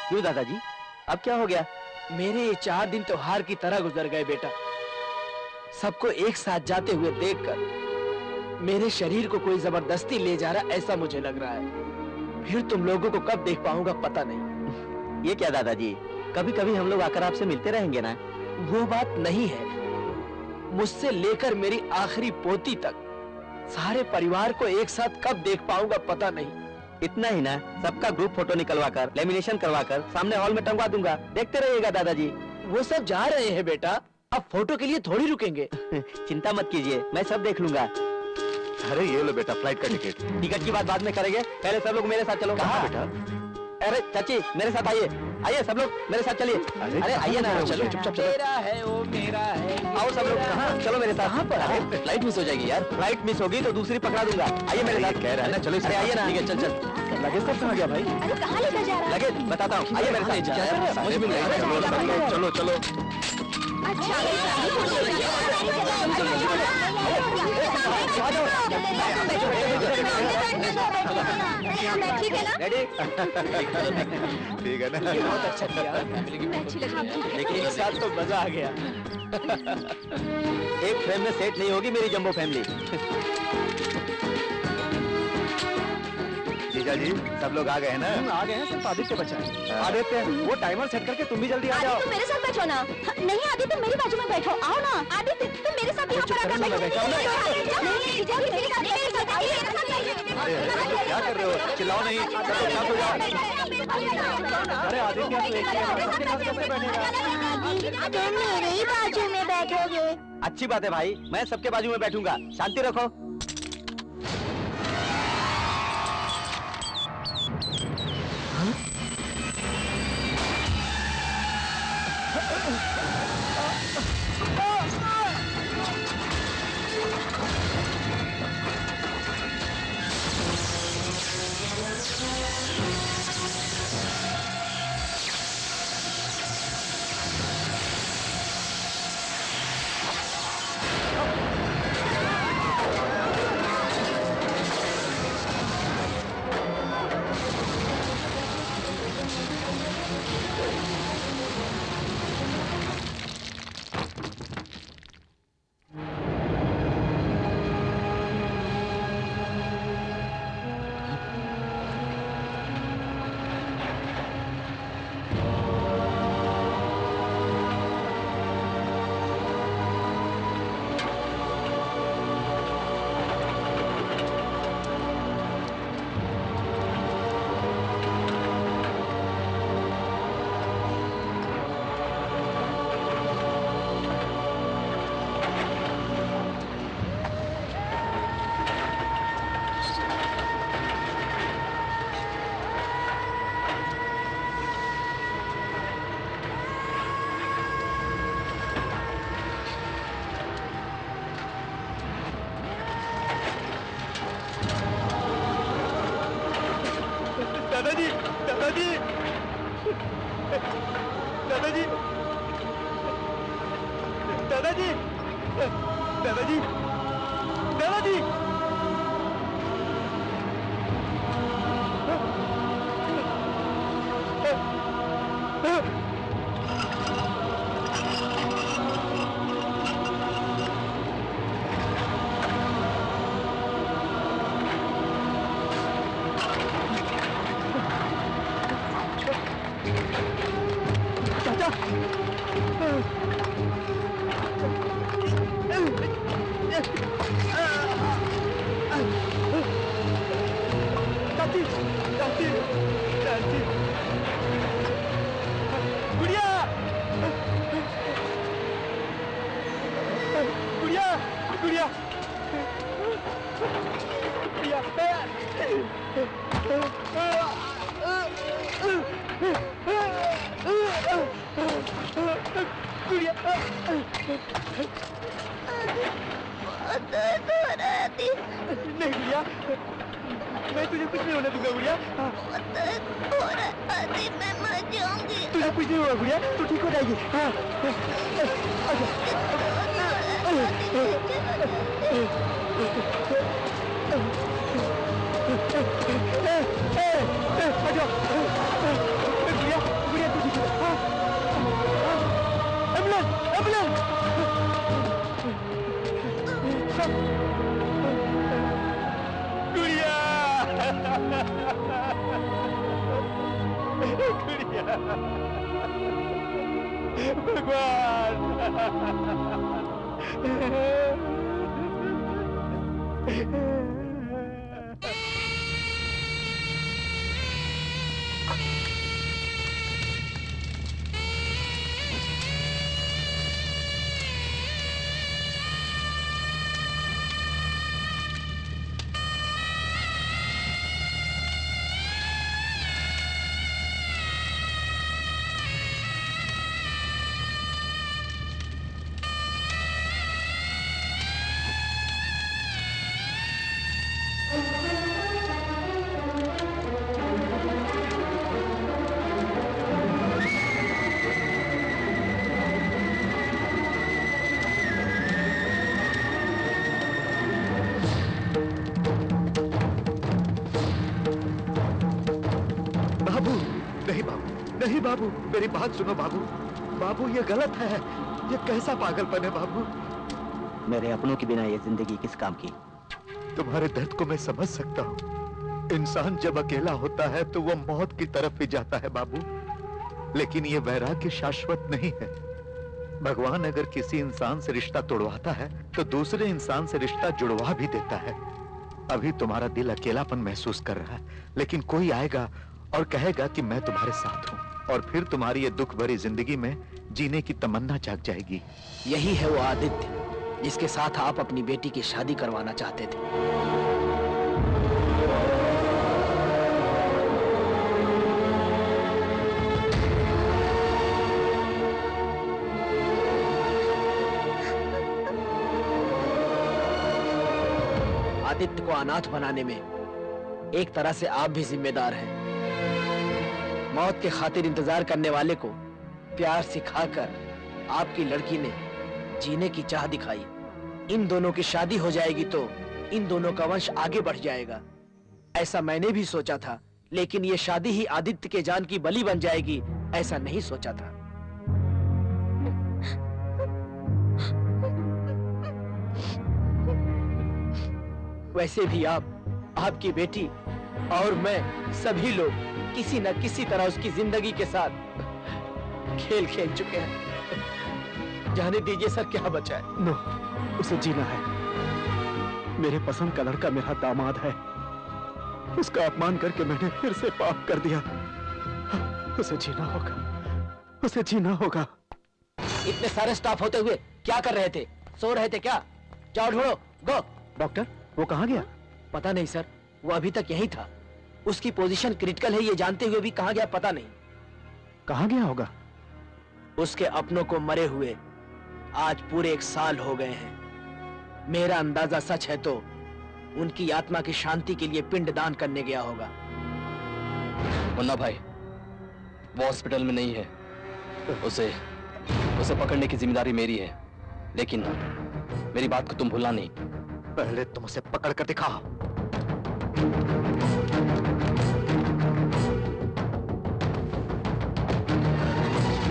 क्यों दादाजी, अब क्या हो गया? मेरे ये 4 दिन त्योहार की तरह गुजर गए बेटा। सबको एक साथ जाते हुए देखकर मेरे शरीर को कोई जबरदस्ती ले जा रहा ऐसा मुझे लग रहा है। फिर तुम लोगों को कब देख पाऊंगा पता नहीं। ये क्या दादाजी, कभी कभी हम लोग आकर आपसे मिलते रहेंगे ना? वो बात नहीं है, मुझसे लेकर मेरी आखिरी पोती तक सारे परिवार को एक साथ कब देख पाऊंगा पता नहीं। इतना ही ना, सबका ग्रुप फोटो निकलवाकर लेमिनेशन करवाकर सामने हॉल में टंगवा दूंगा, देखते रहिएगा दादाजी। वो सब जा रहे हैं बेटा, अब फोटो के लिए थोड़ी रुकेंगे। चिंता मत कीजिए, मैं सब देख लूंगा। अरे ये लो बेटा फ्लाइट का टिकट। टिकट की बात बाद में करेंगे, पहले सब लोग मेरे साथ चलो। कहाँ बेटा? अरे चाची मेरे साथ आइए, आइए सब लोग मेरे साथ चलिए। अरे आइए ना, चलो चुपचाप चलो। मेरा है वो मेरा है। आओ सब लोग, कहाँ चलो मेरे साथ। कहाँ पर? अरे फ्लाइट मिस हो जाएगी यार। फ्लाइट मिस होगी तो दूसरी पकड़ा दूंगा। आइए मेरे साथ। कह रहा है ना, चलो। अरे आइए ना। ठीक है, चल चल। लगेज सब कहाँ गया भाई? अरे कहाँ लेकर जा रहा है? लगेज बताता हूँ, आइए मेरे साथ। मुझे मिल गया। चलो चलो। ठीक है ना? रेडी? ठीक है ना? बहुत अच्छा किया। अच्छी लगी। लेकिन एक साथ तो मजा आ गया। एक फ्रेम में सेट नहीं होगी मेरी जंबो फैमिली। जीजा जी सब लोग आ गए हैं ना? आ गए हैं, सिर्फ आदित्य बचा है। आदित्य वो टाइमर सेट करके तुम भी जल्दी आ जाओ। तुम मेरे साथ बैठो ना। नहीं आदित्य मेरी बाजू में बैठो, आओ ना। आदित्य तुम मेरे साथ यहाँ पर आकर बैठो। नहीं, मेरे साथ आइए। अरे क्या कर रहे हो? चिल्लाओ नहीं, शांत हो जाओ। अरे आदित्य तू एक ही उसके साथ कैसे बैठेगा? तुम मेरे ही बाजू में बैठोगे। अच्छी बात है भाई, मैं सबके बाजू में बैठूंगा। शांति रखो। दादाजी, दादाजी, दादाजी, दादाजी, दादाजी, दादाजी। नहीं गुड़िया, मैं तुझे कुछ नहीं होने दूंगा गुड़िया। मैं मर जाऊंगी। तुझे कुछ नहीं होगा गुड़िया, तू ठीक हो जाएगी। हाँ, गुड़िया गुड़िया तू ठीक है। Ambulance ambulance. गुड़िया गुड़िया भगवान। नहीं बाबू, मेरी बात सुनो बाबू। बाबू ये गलत है, ये कैसा पागलपन है बाबू। मेरे अपनों के बिना ये जिंदगी किस काम की। तुम्हारे दर्द को मैं समझ सकता हूँ। इंसान जब अकेला होता है तो वो मौत की तरफ ही जाता है बाबू, लेकिन ये वैराग्य शाश्वत नहीं है। भगवान अगर किसी इंसान से रिश्ता तोड़वाता है तो दूसरे इंसान से रिश्ता जुड़वा भी देता है। अभी तुम्हारा दिल अकेलापन महसूस कर रहा है, लेकिन कोई आएगा और कहेगा कि मैं तुम्हारे साथ हूँ, और फिर तुम्हारी ये दुख भरी जिंदगी में जीने की तमन्ना जाग जाएगी। यही है वो आदित्य जिसके साथ आप अपनी बेटी की शादी करवाना चाहते थे। आदित्य को अनाथ बनाने में एक तरह से आप भी जिम्मेदार हैं। मौत के खातिर इंतजार करने वाले को प्यार सिखाकर आपकी लड़की ने जीने की चाह दिखाई। इन दोनों की शादी हो जाएगी तो इन दोनों का वंश आगे बढ़ जाएगा, ऐसा मैंने भी सोचा था। लेकिन ये शादी ही आदित्य के जान की बलि बन जाएगी, ऐसा नहीं सोचा था। वैसे भी आप, आपकी बेटी और मैं, सभी लोग किसी न किसी तरह उसकी जिंदगी के साथ खेल खेल चुके हैं। जाने दीजिए सर, क्या बचा है। नो, उसे जीना है। मेरे पसंद का लड़का मेरा दामाद है, उसका अपमान करके मैंने फिर से पाप कर दिया। उसे जीना होगा, उसे जीना होगा। इतने सारे स्टाफ होते हुए क्या कर रहे थे? सो रहे थे क्या? जाओ ढूंढो, गो। डॉक्टर, वो कहाँ गया? पता नहीं सर, वो अभी तक यहीं था। उसकी पोजीशन क्रिटिकल है ये जानते हुए भी कहाँ गया पता नहीं। कहाँ गया होगा? उसके अपनों को मरे हुए आज पूरे 1 साल हो गए हैं। मेरा अंदाजा सच है तो उनकी आत्मा की शांति के लिए पिंडदान करने गया होगा। मुन्ना भाई, वो हॉस्पिटल में नहीं है। उसे पकड़ने की जिम्मेदारी मेरी है, लेकिन मेरी बात को तुम भूलना नहीं। पहले तुम उसे पकड़ कर दिखाओ।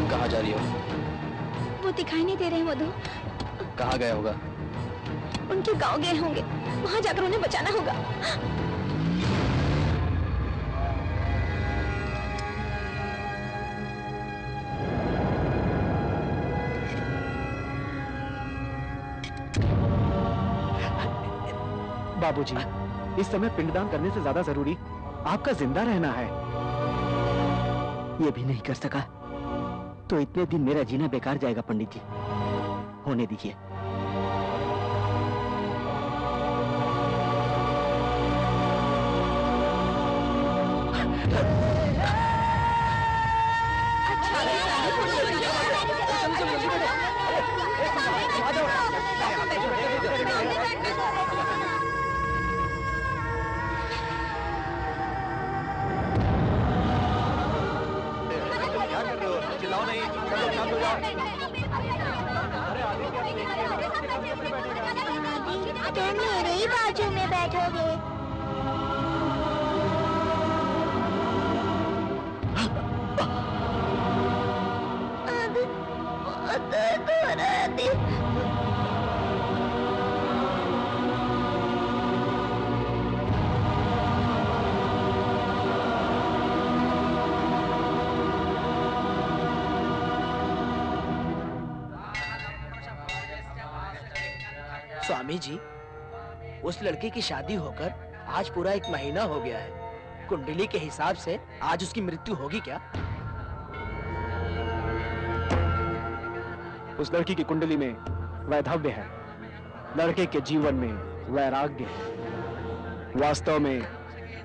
कहाँ जा रही हो? वो दिखाई नहीं दे रहे हैं मधु। कहाँ गए होगा? उनके गांव गए होंगे, वहां जाकर उन्हें बचाना होगा। बाबूजी, इस समय पिंडदान करने से ज्यादा जरूरी आपका जिंदा रहना है। ये भी नहीं कर सका तो इतने दिन मेरा जीना बेकार जाएगा पंडित जी। होने दीजिए। चिल्लाओ नहीं, चलो शांत हो जाओ। तुम मेरे ही बाजू में बैठोगे। अब दर्द हो रहा है। स्वामी जी, उस लड़की की शादी होकर आज पूरा 1 महीना हो गया है। कुंडली के हिसाब से आज उसकी मृत्यु होगी क्या? उस लड़की की कुंडली में वैधव्य है, लड़के के जीवन में वैराग्य है। वास्तव में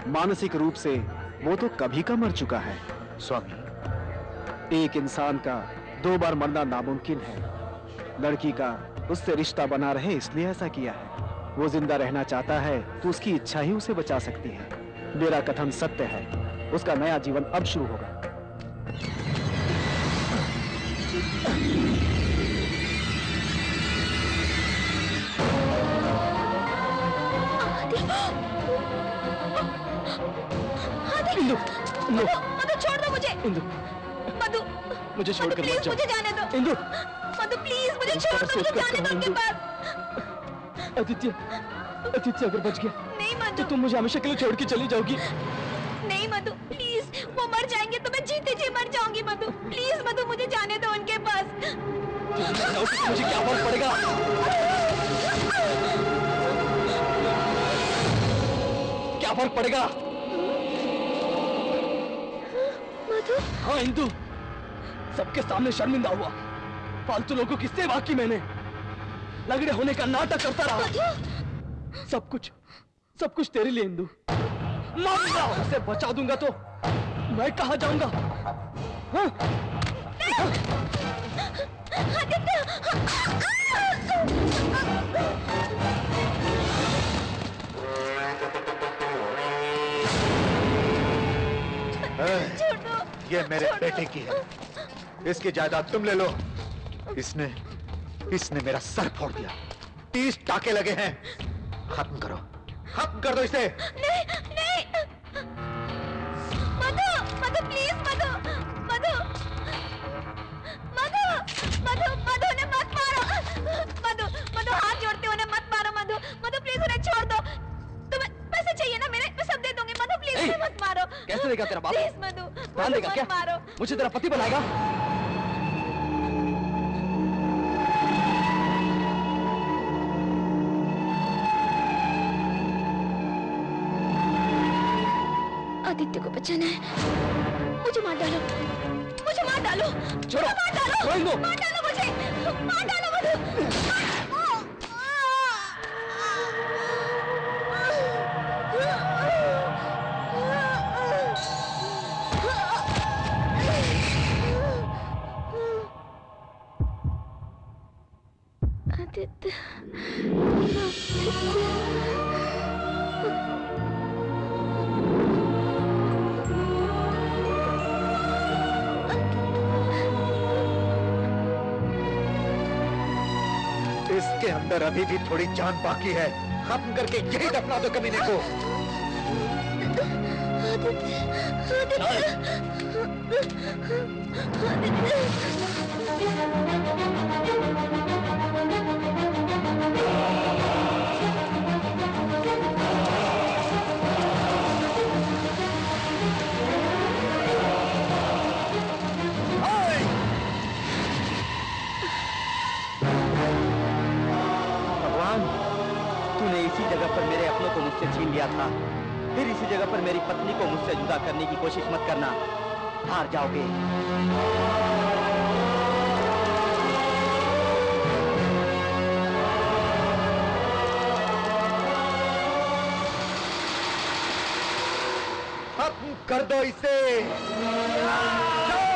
मानसिक रूप से वो तो कभी का मर चुका है। स्वामी, एक इंसान का 2 बार मरना नामुमकिन है। लड़की का उससे रिश्ता बना रहे इसलिए ऐसा किया है। वो जिंदा रहना चाहता है तो उसकी इच्छा ही उसे बचा सकती है। मेरा कथन सत्य है, उसका नया जीवन अब शुरू होगा। इंदु, मधु छोड़ दो मुझे। इंदु, मधु, मुझे छोड़कर मत प्लीज जाओ। मुझे जाने दो। इंदु, मधु प्लीज मुझे छोड़ दो, मुझे जाने दो उनके पास। आदित्य, आदित्य अगर बच गया नहीं मधु, तो तुम मुझे हमेशा के लिए छोड़ के चली जाओगी। नहीं मधु प्लीज, वो मर जाएंगे तो मैं जीते जी मर जाऊंगी। मधु प्लीज, मधु मुझे जाने दो उनके पास। मुझे क्या फर्क पड़ेगा? क्या फर्क पड़ेगा? मधु, हाँ इंदु, सबके सामने शर्मिंदा हुआ। फालतू लोगों की सेवा की मैंने, लगड़े होने का नाटक करता रहा। सब कुछ तेरे लिए इंदु। उसे बचा दूंगा तो मैं कहाँ जाऊंगा? हाँ? ये मेरे बेटे की है, इसकी जायदाद तुम ले लो। इसने मेरा सर फोड़ दिया, 30 टाके लगे हैं। खत्म कर दो इसे। नहीं नहीं, मधु, मधु प्लीज, मधु, मधु, मधु, मधु, मधु ने मत मारो। मधु, मधु हाथ जोड़ते उन्हें मत मारो। मधु, मधु प्लीज उन्हें छोड़ दो। तुम्हें पैसे चाहिए ना मेरे, मैं सब दे दूंगी। मधु प्लीज उन्हें मत मारो। कैसे देगा तेरा बाप? प्लीज मधु, मान देगा क्या? मारो। मुझे तेरा पति बनाएगा? आदित्य को बचाना है। मुझे मार डालो, मुझे मार डालो, छोड़ो, मार डालो, छोड़ो, मार डालो मुझे, मार डालो मुझे। आदित्य, इसके अंदर अभी भी थोड़ी जान बाकी है। खत्म करके यही दफना दो कमीने को। तूने इसी जगह पर मेरे अपनों को मुझसे छीन लिया था, फिर इसी जगह पर मेरी पत्नी को मुझसे जुदा करने की कोशिश मत करना, हार जाओगे। खत्म कर दो इसे। जाओ।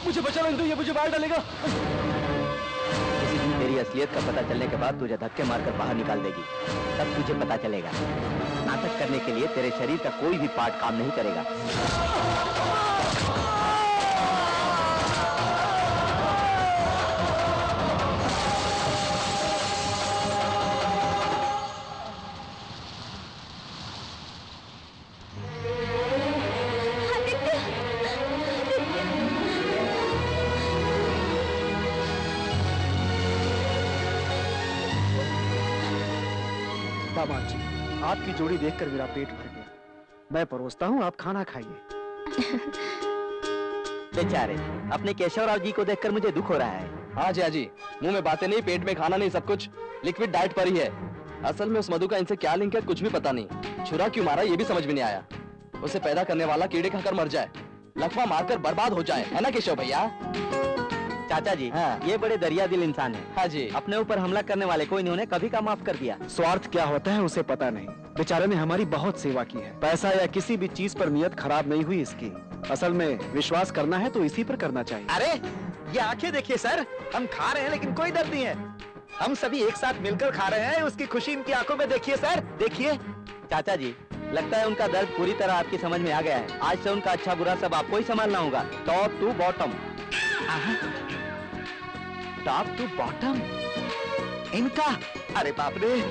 मुझे बचा लो इंदु, ये मुझे बाहर डालेगा। किसी दिन तेरी असलियत का पता चलने के बाद तुझे धक्के मारकर बाहर निकाल देगी, तब तुझे पता चलेगा। नाटक करने के लिए तेरे शरीर का कोई भी पार्ट काम नहीं करेगा। दामाद जी, आपकी जोड़ी देखकर मेरा पेट भर गया। मैं परोसता हूँ, आप खाना खाइए। बेचारे, अपने केशवराव जी को देखकर मुझे दुख हो रहा है। हाँ जी, हाँ जी, मुंह में बातें नहीं, पेट में खाना नहीं, सब कुछ लिक्विड डाइट पर ही है। असल में उस मधु का इनसे क्या लिंक है कुछ भी पता नहीं। छुरा क्यों मारा ये भी समझ में नहीं आया। उसे पैदा करने वाला कीड़े खाकर मर जाए, लकवा मारकर बर्बाद हो जाए, है ना केशव भैया? चाचा जी, हाँ। ये बड़े दरिया दिल इंसान है। हाँ जी, अपने ऊपर हमला करने वाले को इन्होंने कभी का माफ कर दिया। स्वार्थ क्या होता है उसे पता नहीं। बेचारे ने हमारी बहुत सेवा की है। पैसा या किसी भी चीज पर नियत खराब नहीं हुई इसकी। असल में विश्वास करना है तो इसी पर करना चाहिए। अरे ये आंखें देखिए सर, हम खा रहे हैं लेकिन कोई दर्द नहीं है। हम सभी एक साथ मिलकर खा रहे हैं, उसकी खुशी इनकी आंखों में देखिए सर, देखिए। चाचा जी, लगता है उनका दर्द पूरी तरह आपकी समझ में आ गया है। आज से उनका अच्छा बुरा सब आपको ही संभालना होगा, top to bottom. Top to bottom इनका? अरे बाप रे।